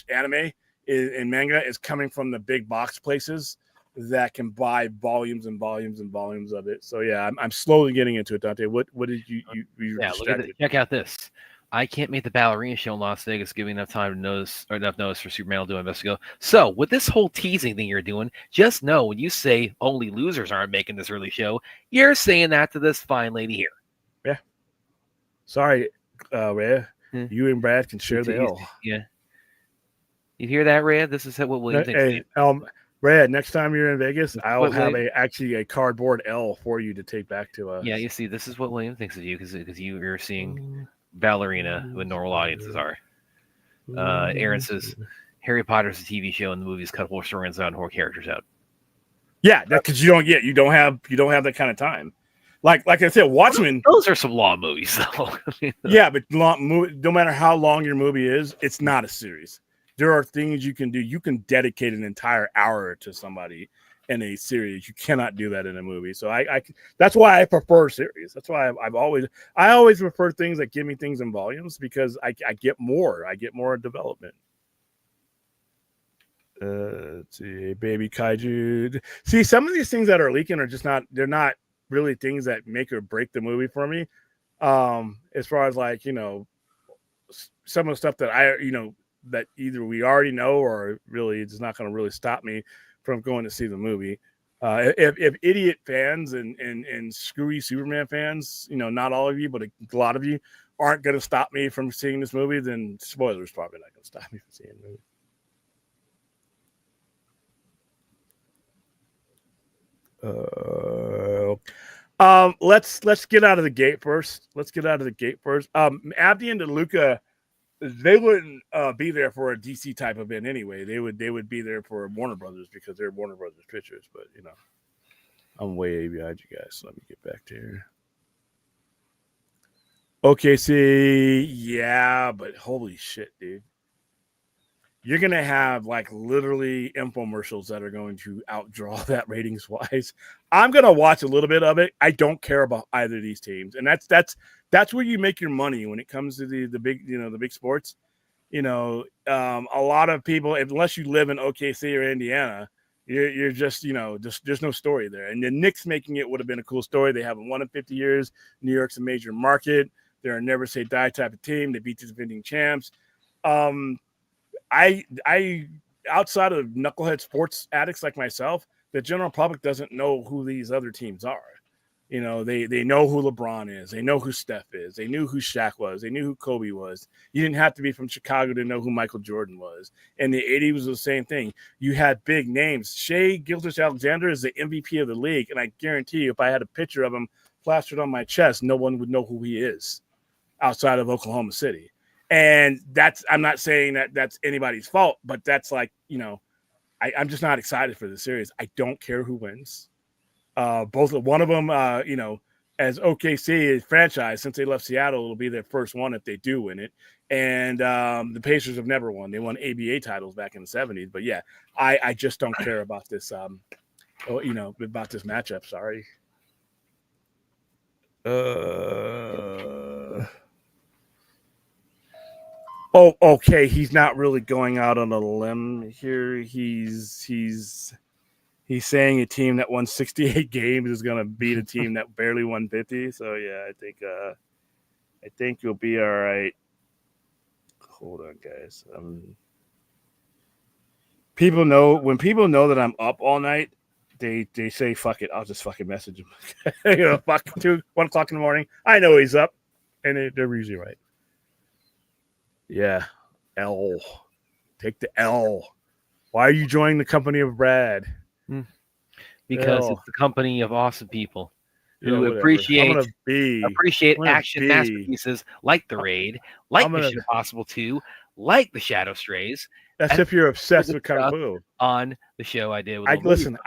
and manga is coming from the big box places that can buy volumes and volumes and volumes of it. So yeah, I'm slowly getting into it. Dante, what did you yeah, look at check out this. I can't make the ballerina show in Las Vegas, giving enough time to notice, or enough notice for Superman to do Investigo. So with this whole teasing thing you're doing, just know when you say only losers aren't making this early show, you're saying that to this fine lady here. Yeah. Sorry, Ray. You and Brad can share the L. Yeah. You hear that, Ray? This is what William thinks. Hey, Ray, next time you're in Vegas, I'll have actually a cardboard L for you to take back to us. Yeah, you see, this is what William thinks of you because you're seeing ballerina who normal audiences are. Aaron says Harry Potter's a TV show and the movies cut whole storylines out and whole characters out. Yeah, because you don't have that kind of time. Like I said, Watchmen. Those are some long movies, though. Yeah, but no matter how long your movie is, it's not a series. There are things you can do. You can dedicate an entire hour to somebody in a series. You cannot do that in a movie. So that's why I prefer series. That's why I always prefer things that give me things in volumes because I get more. I get more development. Let's see, baby kaiju. See, some of these things that are leaking are just not. They're not really things that make or break the movie for me. As far as like some of the stuff that that either we already know or really it's not going to really stop me from going to see the movie. If idiot fans and screwy Superman fans, not all of you, but a lot of you aren't going to stop me from seeing this movie, then spoilers probably not going to stop me from seeing the movie. Let's get out of the gate first. Abdi and DeLuca, they wouldn't be there for a DC type event anyway. They would be there for Warner Brothers because they're Warner Brothers Pictures. But I'm way behind you guys. So let me get back to here. Okay, see, yeah, but holy shit, dude. You're going to have like literally infomercials that are going to outdraw that ratings wise. I'm going to watch a little bit of it. I don't care about either of these teams. And that's where you make your money when it comes to the big, the big sports. A lot of people, unless you live in OKC or Indiana, you're just, there's no story there. And the Knicks making it would have been a cool story. They haven't won in 50 years. New York's a major market. They're a never say die type of team. They beat the defending champs. I outside of knucklehead sports addicts like myself, the general public doesn't know who these other teams are. They know who LeBron is. They know who Steph is. They knew who Shaq was. They knew who Kobe was. You didn't have to be from Chicago to know who Michael Jordan was. In the 80s was the same thing. You had big names. Shea Gilgeous-Alexander is the MVP of the league, and I guarantee you if I had a picture of him plastered on my chest, no one would know who he is outside of Oklahoma City. And I'm not saying that that's anybody's fault, but that's like, I'm just not excited for the series. I don't care who wins. One of them, as OKC franchise, since they left Seattle, it'll be their first one if they do win it. And the Pacers have never won. They won ABA titles back in the 70s. But yeah, I just don't care about this, about this matchup. Sorry. Oh, okay. He's not really going out on a limb here. He's saying a team that won 68 games is going to beat a team that barely won 50. So yeah, I think you'll be all right. Hold on, guys. People know that I'm up all night. They say fuck it. I'll just fucking message him. Fuck 1 o'clock in the morning. I know he's up, and they're usually right. Yeah, L. Take the L. Why are you joining the company of Brad? Because it's the company of awesome people who whatever. appreciate action masterpieces like The Raid, like Mission Impossible 2, like The Shadow Strays. That's if you're obsessed with Kung Fu. On the show I did. I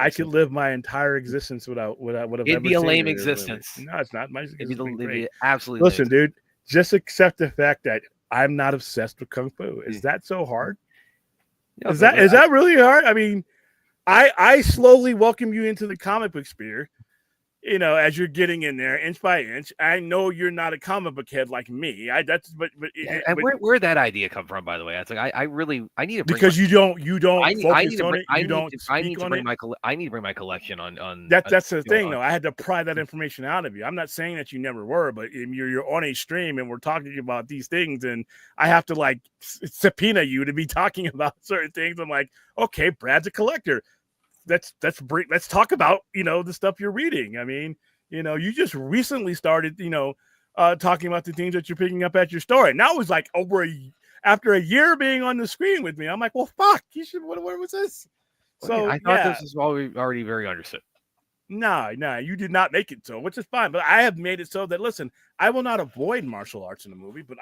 could live my entire existence without It'd be a lame existence. No, it's not. My It'd be absolutely. Listen, dude. Just accept the fact that I'm not obsessed with kung fu. Is that so hard? No, Is that really hard? I mean, I slowly welcome you into the comic book sphere. You know, as you're getting in there inch by inch. I know you're not a comic book head like me. Where'd that idea come from, by the way? It's like I need to bring because you don't I need focus to on bring it. You don't speak on it. I need to bring my collection on That's the thing, though. I had to pry that information out of you. I'm not saying that you never were, but you're on a stream and we're talking about these things, and I have to like subpoena you to be talking about certain things. I'm like, okay, Brad's a collector. Let's talk about the stuff you're reading. I mean, you just recently started talking about the things that you're picking up at your store. And now it's like after a year being on the screen with me, I'm like, well, fuck, you should. What was this? So I thought this was already very understood. No, you did not make it so, which is fine. But I have made it so that, listen, I will not avoid martial arts in a movie, but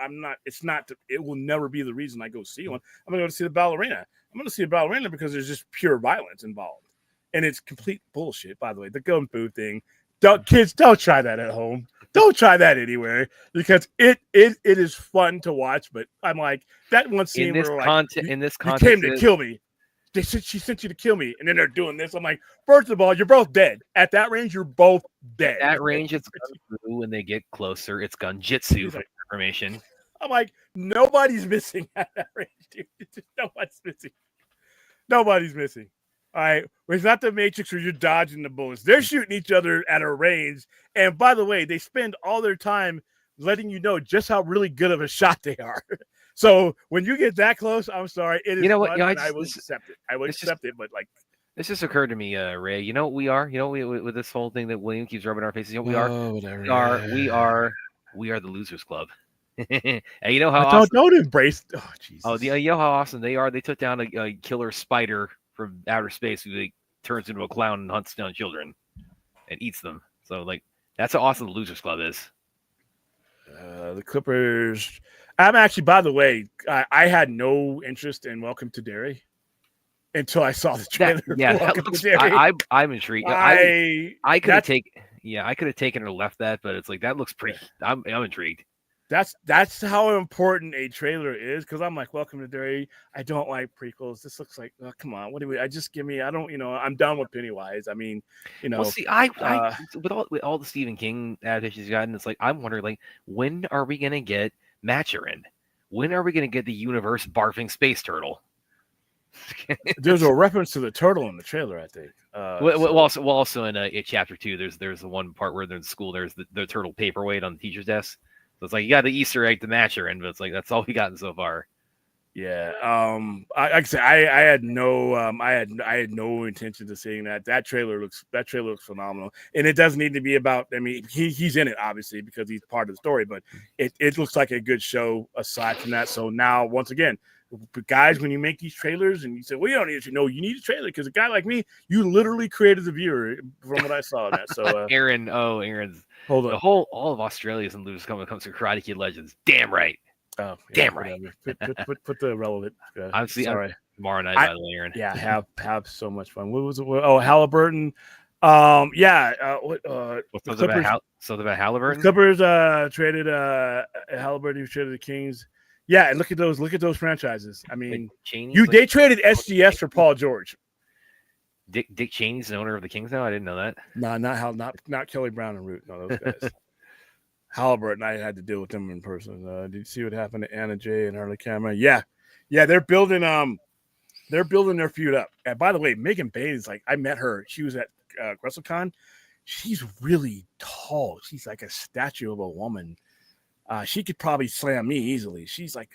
it will never be the reason I go see one. I'm going to go see the ballerina. I'm going to see a ballerina because there's just pure violence involved. And it's complete bullshit, by the way. The kung fu thing. Kids, don't try that at home. Don't try that anywhere because it is fun to watch. But I'm like, that one scene where you came to kill me. She sent you to kill me, and then they're doing this. I'm like, first of all, you're both dead. At that range, you're both dead. At that range, it's gun fu. When they get closer, it's gun jitsu for information. I'm like, nobody's missing at that range, dude. Nobody's missing. All right. It's not the Matrix where you're dodging the bullets. They're shooting each other at a range. And by the way, they spend all their time letting you know just how really good of a shot they are. So when you get that close, I'm sorry. It is fun, and I will accept it. I will accept it, but like this just occurred to me, Ray. You know what we are? With this whole thing that William keeps rubbing our faces. You know what we are? We are the Losers Club. And you know how awesome, don't embrace. Oh Jesus! Oh, you know how awesome they are. They took down a killer spider from outer space who turns into a clown and hunts down children and eats them. So like that's how awesome the Losers Club is. The Clippers. I'm actually, by the way, I had no interest in Welcome to Derry until I saw the trailer. I'm intrigued. I could have taken or left that, but it's like that looks pretty. I'm intrigued. That's how important a trailer is, because I'm like, Welcome to Derry. I don't like prequels. This looks like, oh, come on, what do we? I'm done with Pennywise. I mean, Well, see, with all the Stephen King adaptations you gotten, it's like I'm wondering, like, when are we gonna get Maturin? When are we gonna get the universe barfing space turtle? There's a reference to the turtle in the trailer, I think. Also in chapter 2, there's the one part where they're in school. There's the turtle paperweight on the teacher's desk. So it's like you got the Easter egg to Maturin, but it's like that's all we gotten so far. Yeah. I had no intention of seeing that. That trailer looks phenomenal, and it doesn't need to be about. I mean, he's in it obviously because he's part of the story, but it looks like a good show aside from that. So now, once again, guys, when you make these trailers and you say, well, you don't need to know, you need a trailer because a guy like me, you literally created the viewer from what I saw in that. So Aaron's hold on. All of Australia's and losers comes to Karate Kid Legends. Damn right. Oh, yeah, damn right. Put the relevant. I'm sorry. Tomorrow night, by the way, Aaron. Yeah, have so much fun. What was it? Oh, Halliburton. What's something about Halliburton? Clippers traded Halliburton. Who traded the Kings. Yeah, and look at those franchises. I mean, they traded SGS for Paul George. Dick Cheney's the owner of the Kings now. I didn't know that. No, not Kelly Brown and Root. No, those guys. Halliburton, I had to deal with them in person. Did you see what happened to Anna Jay and Harley Cameron? Yeah, they're building their feud up. And by the way, Megan Bain is like, I met her. She was at WrestleCon. She's really tall. She's like a statue of a woman. She could probably slam me easily. She's like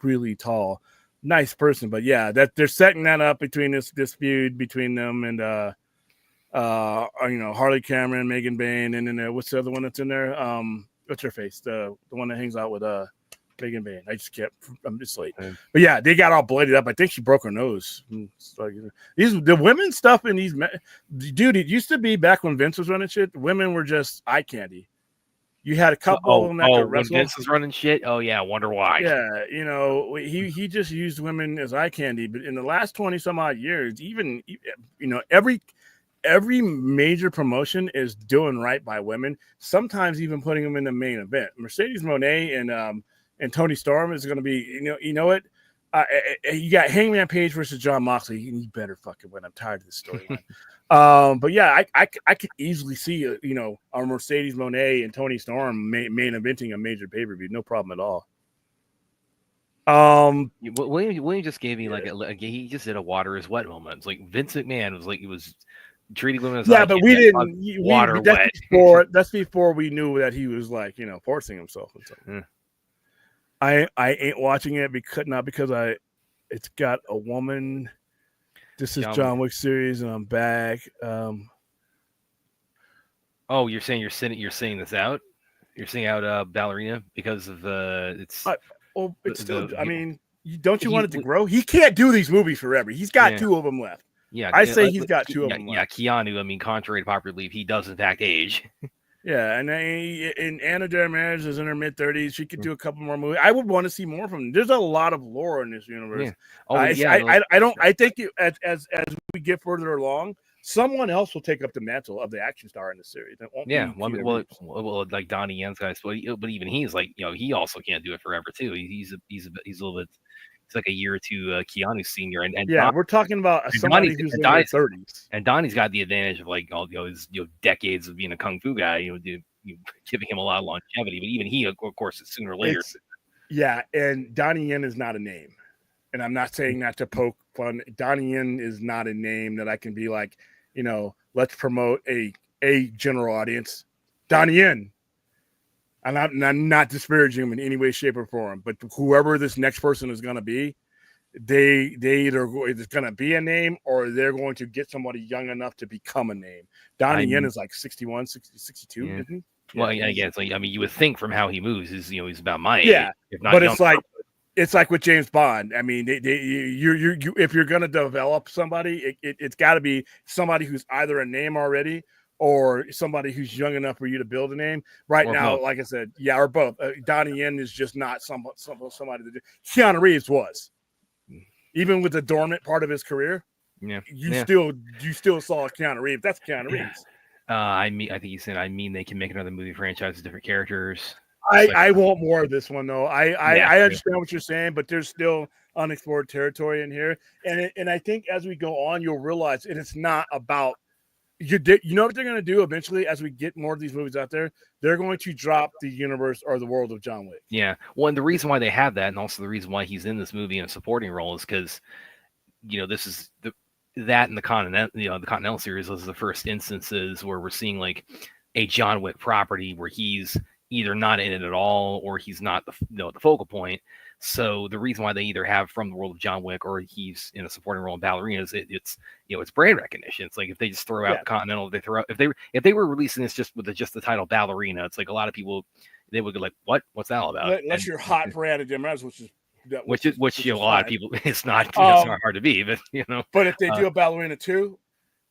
really tall, nice person. But yeah, that they're setting that up between this feud between them and Harley Cameron, Megan Bain, and then what's the other one that's in there? What's her face? The one that hangs out with Megan Bain. I'm just late. But yeah, they got all blooded up. I think she broke her nose. Like, the women stuff in these dude, it used to be back when Vince was running shit, women were just eye candy. You had a couple of them that could wrestle. When Vince was running shit? Oh yeah, I wonder why. Yeah, he just used women as eye candy. But in the last 20 some odd years, even every major promotion is doing right by women, sometimes even putting them in the main event. Mercedes Moné and Tony Storm is going to be, you know what? You got Hangman Page versus John Moxley. You better fucking win. I'm tired of this storyline. But yeah, I could easily see, our Mercedes Moné and Tony Storm main eventing a major pay-per-view. No problem at all. William just gave me he just did a water is wet moment. It's like Vince McMahon was like, he was treating women as but we didn't water wet. That's before we knew that he was like, forcing himself and stuff. I ain't watching it not because it's got a woman. This is John Wick series, and I'm back. Oh, you're saying you're seeing this out? You're seeing out Ballerina because of it's. Well, it's still. I mean, don't you want it to grow? He can't do these movies forever. He's got 2 of them left. Yeah, I say he's got 2 of them left. Yeah, Keanu. I mean, contrary to popular belief, he does in fact age. Yeah, and Anna de Armas is in her mid-30s. She could do a couple more movies. I would want to see more from them. There's a lot of lore in this universe. Yeah. Oh, I think as we get further along, someone else will take up the mantle of the action star in the series. Well, like Donnie Yen's guys, but even he's like, he also can't do it forever too. He's a little bit. It's like a year or 2 Keanu senior, and we're talking about somebody who's in their 30s. And Donnie's got the advantage of like all his decades of being a kung fu guy, giving him a lot of longevity. But even he, of course, is sooner or later. And Donnie Yen is not a name, and I'm not saying that to poke fun. Donnie Yen is not a name that I can be like, let's promote a general audience. Donnie Yen. And I'm not disparaging him in any way, shape, or form, but whoever this next person is going to be, they either it's going to be a name or they're going to get somebody young enough to become a name. Donnie Yen is like 61, 62, isn't he? Well, it's like, I mean, you would think from how he moves, he's about my age. Yeah, but it's like with James Bond. I mean, you if you're going to develop somebody, it's got to be somebody who's either a name already or somebody who's young enough for you to build a name. Right now, both. Like I said, or both. Donnie Yen is just not somebody that Keanu Reeves was. Even with the dormant part of his career, you still saw Keanu Reeves. That's Keanu Reeves. I think he said, they can make another movie franchise with different characters. I want more of this one though. I understand what you're saying, but there's still unexplored territory in here, and I think as we go on, you'll realize it's not about. You know what they're going to do eventually as we get more of these movies out there? They're going to drop the universe or the world of John Wick. Yeah. Well, and the reason why they have that, and also the reason why he's in this movie in a supporting role, is because, this is that and the Continental series is the first instances where we're seeing like a John Wick property where he's either not in it at all or he's not the focal point. So the reason why they either have from the world of John Wick or he's in a supporting role in Ballerina is it's brand recognition. It's like if they just throw out the Continental, if they were releasing this just with just the title Ballerina, it's like a lot of people they would go like, what's that all about? Unless you're hot for Anna de Armas, which a lot of people it's not hard to be, but But if they do a Ballerina 2,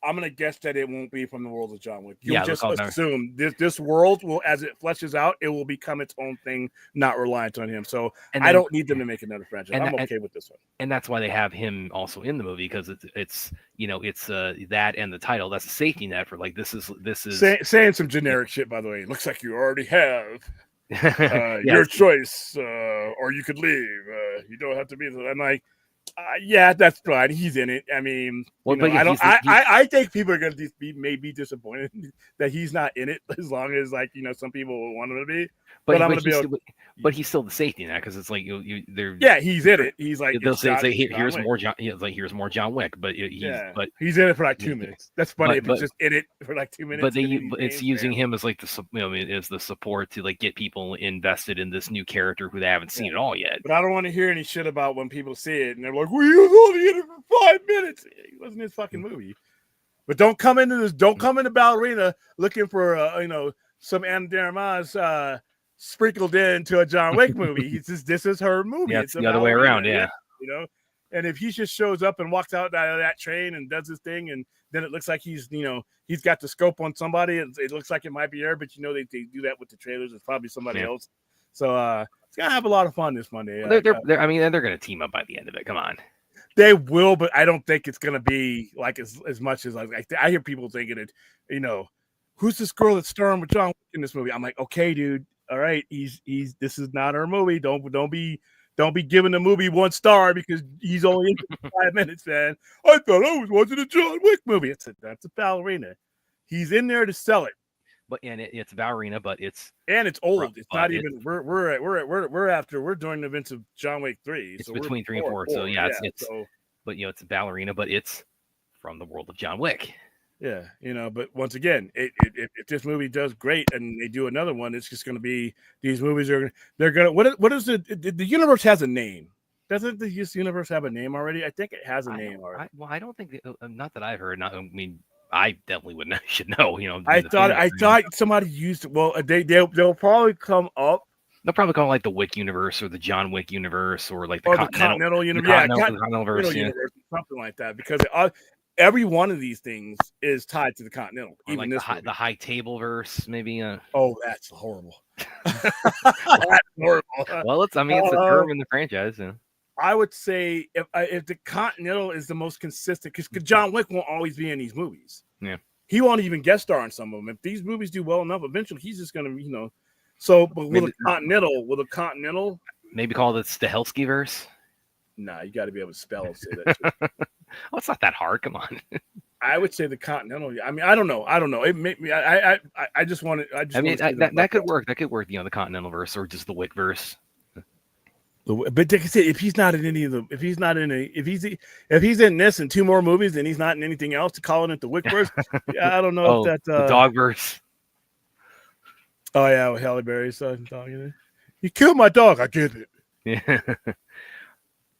I'm going to guess that it won't be from the world of John Wick. You'll just assume this world will, as it fleshes out, it will become its own thing, not reliant on him. So I don't need them to make another franchise. I'm okay with this one. And that's why they have him also in the movie, because it's that and the title. That's a safety net for like, this is saying some generic shit, by the way. It looks like you already have your choice, or you could leave. You don't have to be there. I'm like, that's fine. He's in it. I mean, I think people are going to be disappointed that he's not in it, as long as some people will want him to be. But he's still the safety net, because it's like he's in it. He's like they'll say here's more John. Here's more John Wick, but he's in it for like 2 minutes. That's funny if he's just in it for like 2 minutes. But it's using him as like as the support to like get people invested in this new character who they haven't seen at all yet. But I don't want to hear any shit about when people see it and they're like, "We was only in it for 5 minutes." It wasn't his fucking movie. But don't come into Ballerina looking for some Anna de Armas sprinkled into a John Wick movie. This is her movie. Yeah, it's the other way around. Yeah. And if he just shows up and walks out of that train and does his thing, and then it looks like he's got the scope on somebody, and it looks like it might be her, but they do that with the trailers. It's probably somebody else. So it's gonna have a lot of fun this Monday. They're gonna team up by the end of it. Come on. They will, but I don't think it's gonna be like as much as I hear people thinking it. Who's this girl that's starring with John Wick in this movie? I'm like, okay, dude. All right, he's this is not our movie. Don't be giving the movie 1 star because he's only in for 5 minutes, man. I thought I was watching a John Wick movie. That's a ballerina. He's in there to sell it. But it's ballerina, but it's old. It's not even. We're during the events of John Wick 3. It's so between 3 and 4. So yeah, it's but it's a ballerina, but it's from the world of John Wick. Yeah, but once again, if this movie does great and they do another one, it's just going to be these movies they're going to what is it? The universe has a name. Doesn't the universe have a name already? I think it has a name already. I don't think not that I've heard. I mean, I definitely would know. Should know. I thought somebody used it. Well, they'll probably come up. They'll probably call it like the Wick universe or the John Wick universe or like the Continental universe. Continental universe, something like that. Because every one of these things is tied to the Continental. Or even like the high table verse, maybe. Oh, that's horrible. That's horrible. Well, it's a term in the franchise. Yeah. I would say if the Continental is the most consistent, because John Wick won't always be in these movies. Yeah, he won't even guest star on some of them. If these movies do well enough, eventually he's just gonna, So, but will the Continental maybe call this the Helsky verse? Nah, you got to be able to spell and say that. Well, it's not that hard. Come on. I would say the Continental. I mean, I don't know. It made me. I just want to. That could work. That could work. The Continental verse or just the Wick verse. But like I said, if he's not in any of the, if he's in this and 2 more movies and he's not in anything else, to call it the Wick verse, I don't know if that's the dog verse. Oh yeah, with Halle Berry's son talking. You killed my dog. I get it. Yeah.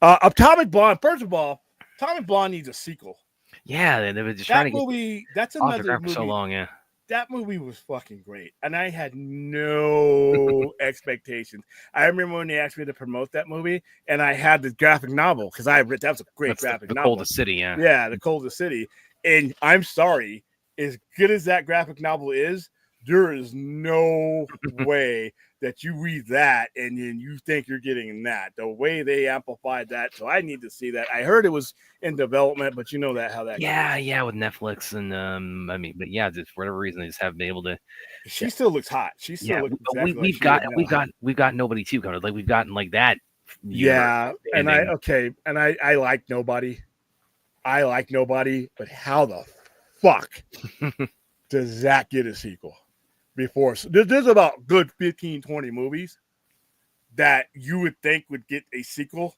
Atomic Blonde. First of all, Atomic Blonde needs a sequel. Yeah, they were just trying to get movie. That's another movie. For so long, yeah. That movie was fucking great, and I had no expectations. I remember when they asked me to promote that movie, and I had the graphic novel because that was a great graphic novel. The Coldest City, yeah. Yeah, The Coldest City. And I'm sorry, as good as that graphic novel is, there is no way that you read that and then you think you're getting that. The way they amplified that, so I need to see that. I heard it was in development, but you know how that goes. With Netflix and but yeah, just for whatever reason they just haven't been able to. She still looks hot. She still looks exactly we've got Nobody 2 coming. Like we've gotten like that. Yeah, and I like Nobody. I like Nobody, but how the fuck does that get a sequel? Before there's about good 15, 20 movies that you would think would get a sequel.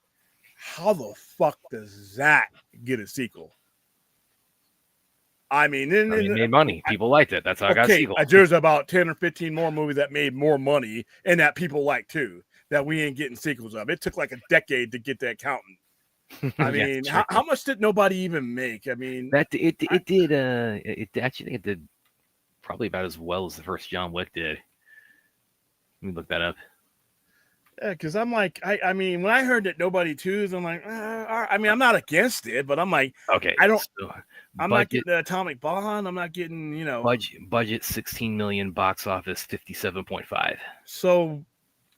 How the fuck does that get a sequel? I mean, it made money. People liked it. That's how I got a sequel. There's about 10 or 15 more movies that made more money and that people like too, that we ain't getting sequels of. It took like a decade to get that counting. I mean, how much did Nobody even make? I mean, it did probably about as well as the first John Wick did. Let me look that up. Yeah, because I'm like, I mean, when I heard that Nobody 2s, I'm like, I mean, I'm not against it, but I'm like, okay, I'm not getting the Atomic Blonde. I'm not getting, budget 16 million, box office 57.5. So,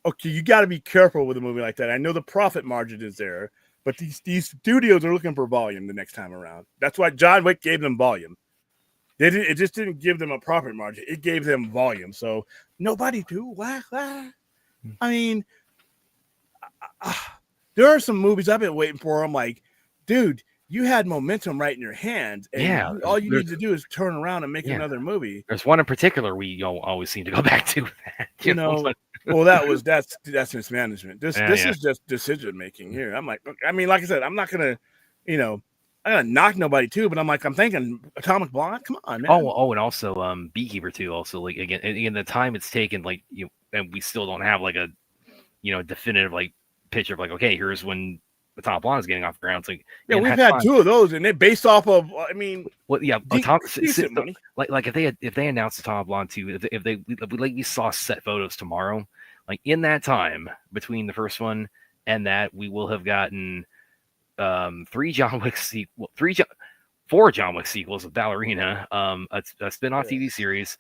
okay, you got to be careful with a movie like that. I know the profit margin is there, but these studios are looking for volume the next time around. That's why John Wick gave them volume. It just didn't give them a profit margin. It gave them volume. So Nobody 2. I mean, there are some movies I've been waiting for. I'm like, dude, you had momentum right in your hands. And all you need to do is turn around and make another movie. There's one in particular we always seem to go back to. Well, that's mismanagement. This is just decision making here. I'm like, I mean, like I said, I'm not gonna, I'm gonna knock Nobody 2, but I'm thinking Atomic Blonde. Come on, man. Oh, and also Beekeeper 2. Also, like again, the time it's taken, like and we still don't have like a definitive like picture of like, okay, here's when Atomic Blonde is getting off the ground. It's like we've had 2 of those, and they're based off of. I mean, decent money. Like if they announced Atomic Blonde 2, if they we saw set photos tomorrow, like in that time between the first one and that, we will have gotten 4 John Wick sequels of Ballerina, a spin-off TV series,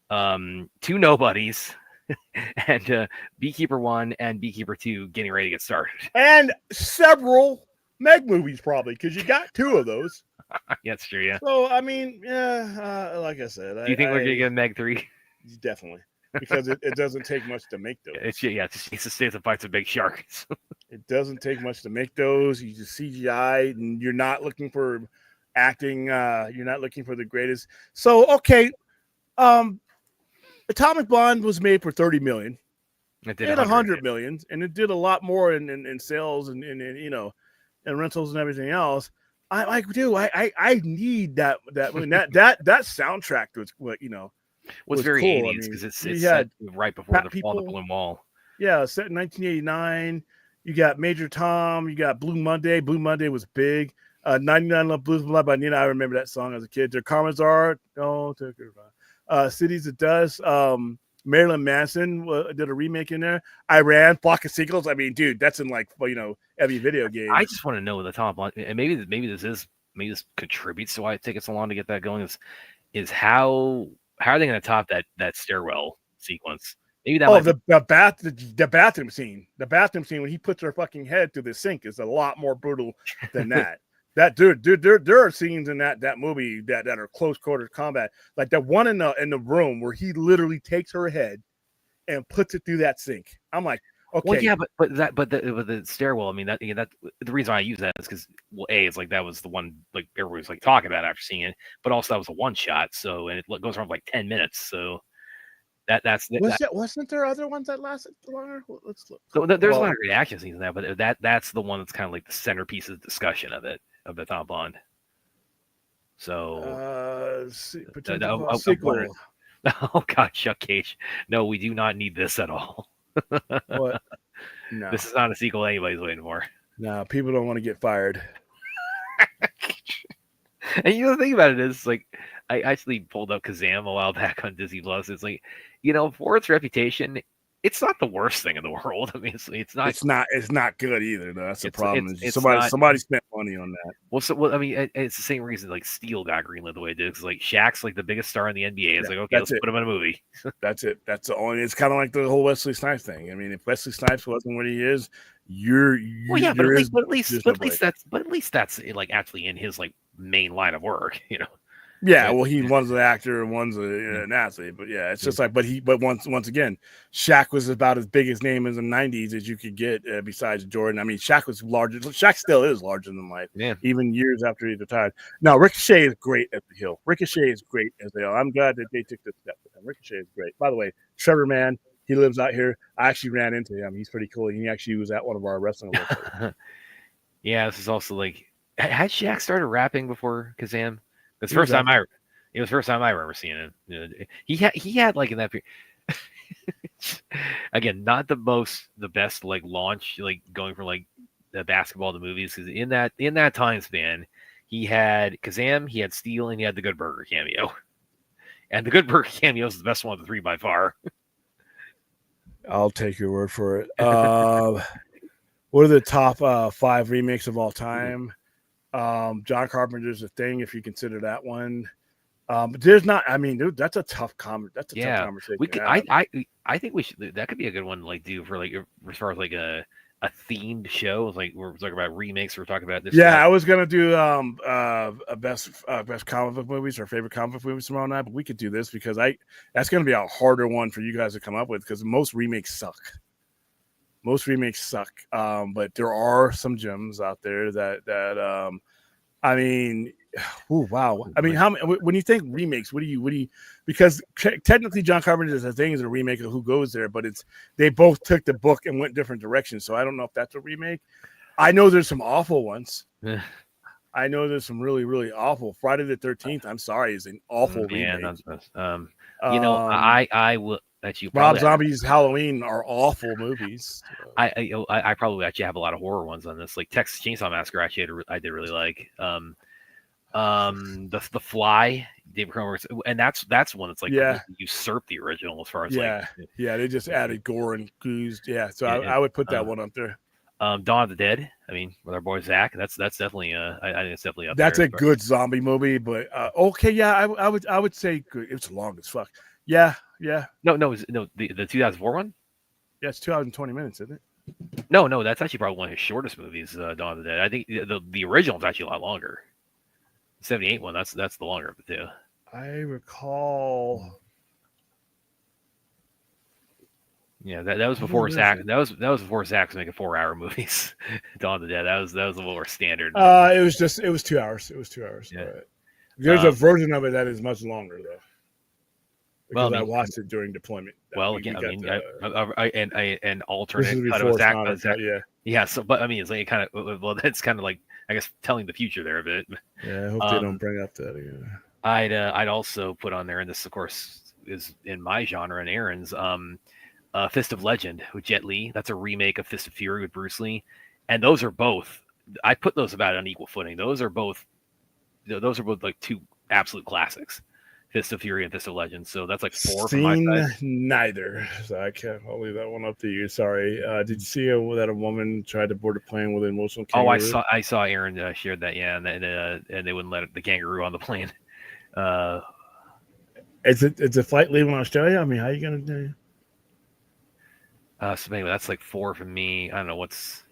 2 Nobodies, and Beekeeper 1 and Beekeeper 2 getting ready to get started. And several Meg movies, probably, because you got 2 of those. Yeah, that's true, yeah. So, I mean, like I said. Do you think we're going to get Meg 3? Definitely. because it doesn't take much to make those. It's to stay to fight some big sharks. It doesn't take much to make those. You just CGI, and you're not looking for acting. You're not looking for the greatest. So okay, Atomic Blonde was made for $30 million. It did It had $100 million, and it did a lot more in sales and you know, and rentals and everything else. I need that that soundtrack was what you know was very cool. 80s because it's set right before the fall of the Blue Wall. Yeah, set in 1989. You got Major Tom. You got Blue Monday. Blue Monday was big. 99 Love Blues by Nina. I remember that song as a kid. Their comments are don't take her. Cities of Dust. Marilyn Manson did a remake in there. Iran, Flock of Seagulls. I mean, dude, that's in like you know every video game. I just want to know the top line, and maybe this contributes to why it takes so long to get that going. Is how are they going to top that stairwell sequence? Maybe that. The bathroom scene. The bathroom scene when he puts her fucking head through the sink is a lot more brutal than that. That dude, there are scenes in that movie that are close quarters combat, like that one in the room where he literally takes her head and puts it through that sink. I'm like, okay, well, yeah, but the stairwell. I mean, that the reason I use that is because it's like that was the one like everybody was like talking about after seeing it, but also that was a one shot, so and it goes around for like 10 minutes, so. Wasn't there other ones that lasted longer? Let's look. So there's a lot of great action scenes in that, but that's the one that's kind of like the centerpiece of the discussion of the Tom Bond. So sequel. Oh God, Chuck Cage. No, we do not need this at all. What? No. This is not a sequel anybody's waiting for. No, people don't want to get fired. And you know the thing about it is like I actually pulled up Kazam a while back on Disney Plus. It's like, you know, for its reputation, it's not the worst thing in the world. I mean, it's not good either. Though. That's the problem. Somebody spent money on that. Well, I mean, it's the same reason like Steel got greenlit the way it did. Because like Shaq's like the biggest star in the NBA. It's like, okay, let's put him in a movie. That's it. That's the only. It's kind of like the whole Wesley Snipes thing. I mean, if Wesley Snipes wasn't what he is, but at least that's like actually in his like main line of work, you know. Yeah, well, one's an actor and one's an athlete, but yeah, it's just like, but once again, Shaq was about as big a name in the '90s as you could get besides Jordan. I mean, Shaq was larger. Shaq still is larger than life, even years after he retired. Now, Ricochet is great at the Hill. Ricochet is great as they are. I'm glad that they took this step with him. Ricochet is great. By the way, Trevor Mann, he lives out here. I actually ran into him. He's pretty cool. He actually was at one of our wrestling events. Yeah, this is also like, had Shaq started rapping before Kazam? It was the first time I remember seeing it. You know, he had like in that period. Again, not the best like launch, like going from like the basketball to movies, because in that time span, he had Kazam, he had Steel, and he had the Good Burger cameo. And the Good Burger cameo is the best one of the three by far. I'll take your word for it. What are the top 5 remakes of all time? John Carpenter's The Thing, if you consider that one. But there's not. I mean, dude, that's a tough comment. That's a tough conversation. We could. I think we should. That could be a good one. Like do for like as far as like a themed show. Like we're talking about remakes. We're talking about this. Yeah, I was gonna do best comic book movies or favorite comic book movies tomorrow night, but we could do this because that's gonna be a harder one for you guys to come up with because most remakes suck. But there are some gems out there that I mean, oh wow. I mean, when you think remakes, what do you? Because technically, John Carpenter's The Thing is a remake of Who Goes There, but they both took the book and went different directions. So I don't know if that's a remake. I know there's some awful ones. I know there's some really, really awful. Friday the 13th. I'm sorry, is an awful remake. I will. Rob Zombie's Halloween are awful movies. So. I probably actually have a lot of horror ones on this, like Texas Chainsaw Massacre. Actually, I did really like. The Fly, David Cronenberg, and that's one that's like usurped the original as far as they just added gore and goose. So I would put that one up there. Dawn of the Dead. I mean, with our boy Zach, that's definitely I think it's definitely up there. That's a but... good zombie movie, but okay, I would say good. It's long as fuck. Yeah. No, the 2004 one. Yeah, it's 2 hours and 20 minutes, isn't it? No, that's actually probably one of his shortest movies. Dawn of the Dead. I think the original is actually a lot longer. The 78 one. That's the longer of the two. I recall. Yeah, that was before Zack. That was before Zack was making 4-hour movies. Dawn of the Dead. That was a little more standard. It was 2 hours. It was 2 hours. Yeah. All right. There's a version of it that is much longer though. Because I watched it during deployment. Well, again, an alternate cut of Zack. Yeah. So, but I mean, it's like kind of that's kind of like I guess telling the future there a bit. Yeah, I hope they don't bring up that again. I'd also put on there, and this of course is in my genre and Aaron's. Fist of Legend with Jet Li. That's a remake of Fist of Fury with Bruce Lee, and those are both. I put those about on equal footing. Those are both like two absolute classics. Fist of Fury and Fist of Legend. So that's like 4 from my side. Neither. So I can't. I'll leave that one up to you. Sorry. Did you see that a woman tried to board a plane with an emotional kangaroo? Oh, I saw Aaron shared that. Yeah, and they wouldn't let the kangaroo on the plane. It's a flight leaving Australia. I mean, how are you gonna do? So anyway, that's like 4 from me. I don't know what's.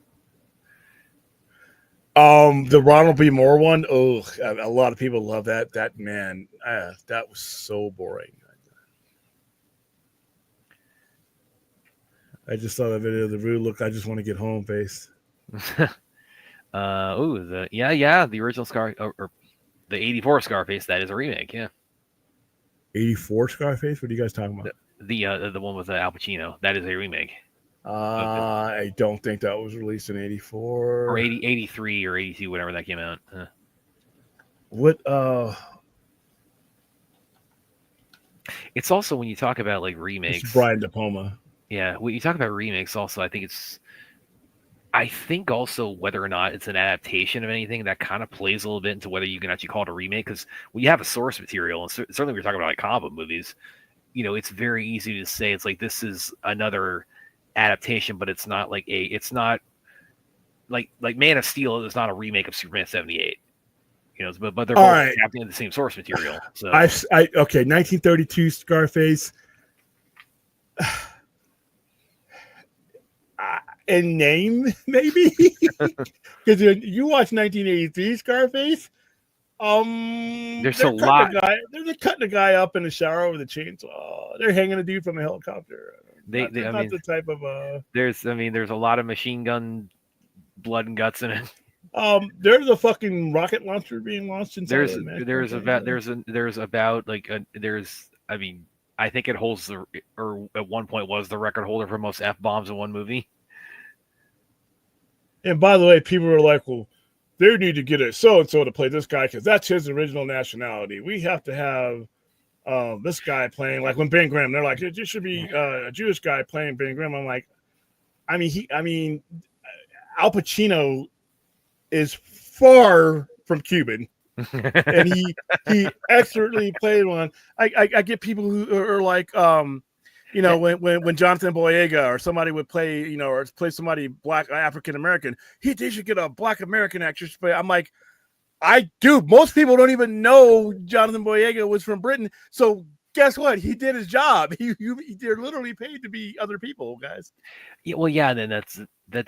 The Ronald B. Moore one. Oh, a lot of people love that. That man, that was so boring. I just saw the video of the rude look. I just want to get home face. The original Scar or the '84 Scarface. That is a remake. Yeah. '84 Scarface. What are you guys talking about? The one with Al Pacino. That is a remake. I don't think that was released in '84 or 83 or 82, whatever that came out. What? It's also when you talk about like remakes. It's Brian De Palma. Yeah, when you talk about remakes, also I think also whether or not it's an adaptation of anything that kind of plays a little bit into whether you can actually call it a remake. Because when you have a source material, and certainly when you're talking about like comic book movies, it's very easy to say it's like this is another adaptation, but it's not like like Man of Steel is not a remake of Superman 78. But they're both adapting the same source material. So okay, 1932 Scarface. In name, maybe, because you watch 1983 Scarface. There's a lot. They're cutting a guy up in the shower with a chainsaw. They're hanging a dude from a helicopter. Not the type of. There's a lot of machine gun blood and guts in it. There's a fucking rocket launcher being launched inside. I think it holds or at one point was the record holder for most F-bombs in one movie. And by the way, people were like, well, they need to get a so-and-so to play this guy because that's his original nationality. We have to have this guy playing, like when Ben Grimm, they're like, it should be a Jewish guy playing Ben Grimm. I'm like, Al Pacino is far from Cuban. And he expertly played one. I get people who are like, when Jonathan Boyega or somebody would play, or play somebody black African American, they should get a black American actress to play. I'm like, most people don't even know Jonathan Boyega was from Britain. So guess what? He did his job. They're literally paid to be other people, guys. Yeah, well, yeah. Then that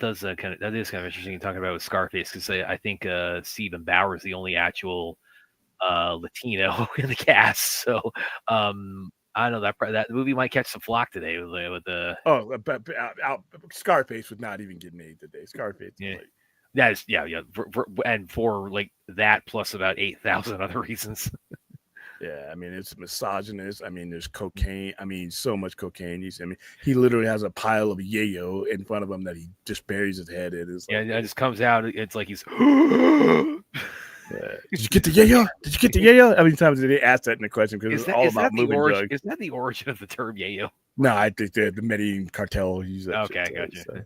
is kind of interesting talking about with Scarface because I think Stephen Bauer is the only actual Latino in the cast. So I don't know that movie might catch some flack today with the. Scarface would not even get made today. Scarface. Yeah. That is, yeah. For like that plus about 8,000 other reasons. Yeah, I mean, it's misogynist. I mean, there's cocaine. I mean, so much cocaine. He literally has a pile of yayo in front of him that he just buries his head in. It just comes out. It's like he's. Did you get the yayo? Did you get the yayo? How many times did they ask that in the question? Because it's all about moving drugs. Is that the origin of the term yayo? No, I think the Medellin cartel use that. Okay, I got you. So.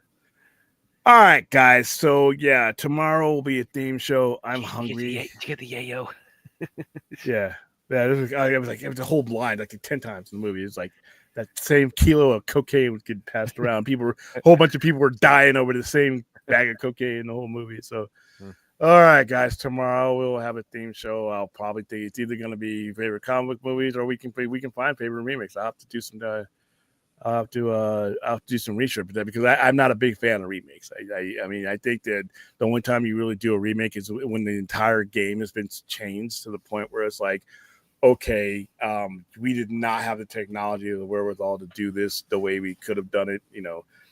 All right, guys. So yeah, tomorrow will be a theme show. I'm hungry. Did you get the yayo? Yeah. Yeah, it was a whole blind like 10 times in the movie. It's like that same kilo of cocaine was getting passed around. A whole bunch of people were dying over the same bag of cocaine in the whole movie. So, all right, guys, tomorrow we'll have a theme show. I'll probably think it's either going to be favorite comic book movies or we can find favorite remakes. I'll have to do some. I'll have to do some research with that because I'm not a big fan of remakes. I mean, I think that the only time you really do a remake is when the entire game has been changed to the point where it's like, okay, we did not have the technology or the wherewithal to do this the way we could have done it.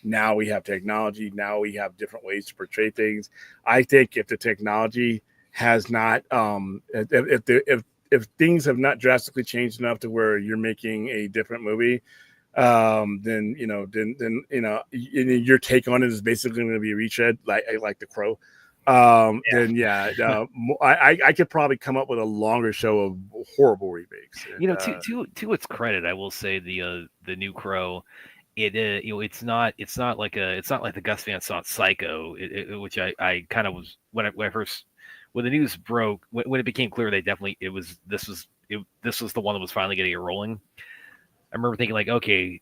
Now we have technology. Now we have different ways to portray things. I think if the technology has not, if things have not drastically changed enough to where you're making a different movie, then your take on it is basically going to be a retread, like The Crow. Then I could probably come up with a longer show of horrible remakes. To its credit, I will say the new Crow, it's not like the Gus Van Sant Psycho, which I kind of was when the news broke, when it became clear this was the one that was finally getting it rolling. I remember thinking like, okay,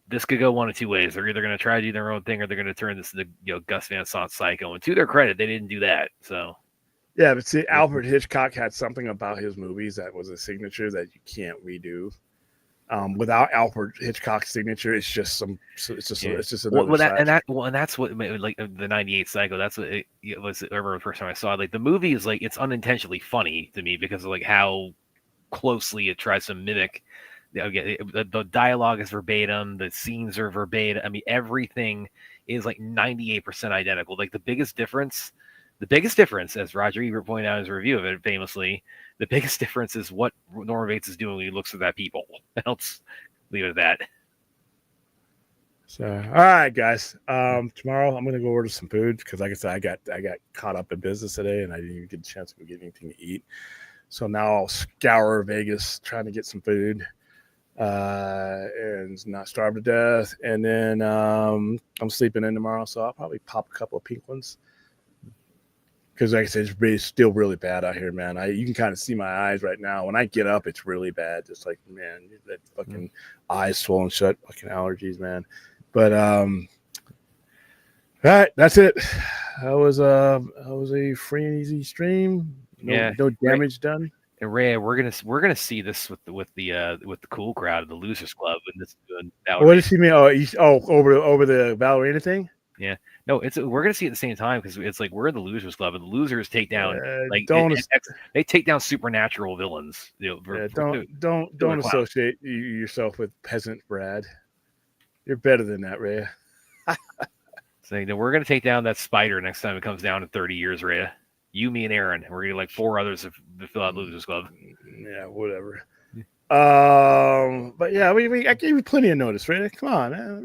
this could go one of two ways. They're either going to try to do their own thing, or they're going to turn this into Gus Van Sant Psycho. And to their credit, they didn't do that. So yeah, but see, Alfred Hitchcock had something about his movies that was a signature that you can't redo. Without Alfred Hitchcock's signature, it's just another. And that's what like the '98 Psycho. That's what it was. I remember the first time I saw it. Like the movie is like it's unintentionally funny to me because of like how closely it tries to mimic. The dialogue is verbatim. The scenes are verbatim. I mean, everything is like 98% identical. Like the biggest difference, as Roger Ebert pointed out in his review of it famously, the biggest difference is what Norman Bates is doing when he looks at that people. I'll leave it at that. So, all right, guys. Tomorrow I'm gonna go order some food because, like I said, I got caught up in business today, and I didn't even get a chance to get anything to eat. So now I'll scour Vegas trying to get some food. And not starve to death. And then I'm sleeping in tomorrow, so I'll probably pop a couple of pink ones. Because like I said, it's still really bad out here, man. You can kind of see my eyes right now. When I get up, it's really bad. Just like, man, that fucking eyes swollen shut, fucking allergies, man. But all right, that's it. That was a free and easy stream. No damage done. And Ray, we're gonna see this with the cool crowd of the Losers Club, and this doing. What does he mean? Over the ballerina thing? Yeah, no, we're gonna see it at the same time because it's like we're in the Losers Club, and the losers take down they take down supernatural villains. Don't associate yourself with peasant Brad. You're better than that, Ray. So we're gonna take down that spider next time it comes down in 30 years, Ray. You, me, and Aaron. We're gonna like 4 others to fill out Losers Club. Yeah, whatever. But yeah, I gave you plenty of notice, right? Come on, man.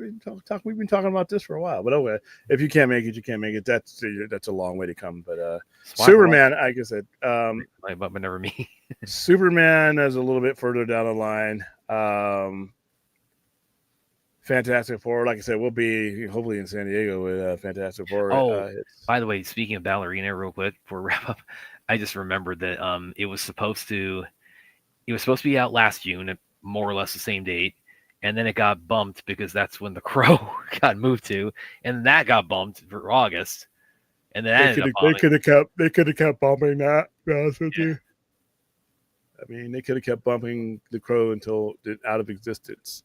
We've been talking about this for a while. But okay, if you can't make it, you can't make it. That's a long way to come. But Superman, like I said, but never me. Superman is a little bit further down the line. Fantastic Four, like I said, we'll be hopefully in San Diego with Fantastic Four. By the way, speaking of ballerina, real quick before we wrap up, I just remembered that it was supposed to be out last June, more or less the same date, and then it got bumped because that's when The Crow got moved to, and that got bumped for August, and then they could have kept bumping that. To be honest with you, I mean, they could have kept bumping The Crow until it's out of existence.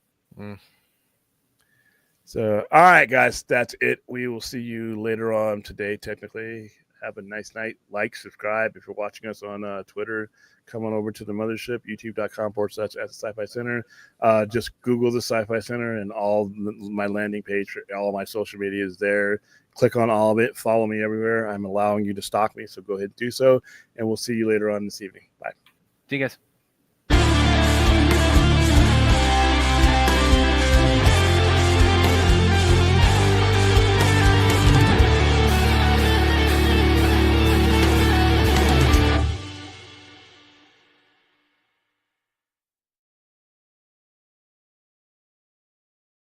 So, all right, guys, that's it. We will see you later on today, technically. Have a nice night. Like, subscribe. If you're watching us on Twitter, come on over to the mothership, youtube.com/@the-Sci-Fi Center. Just Google the Sci-Fi Center, and all my landing page, all my social media is there. Click on all of it. Follow me everywhere. I'm allowing you to stalk me, so go ahead and do so. And we'll see you later on this evening. Bye. See you guys.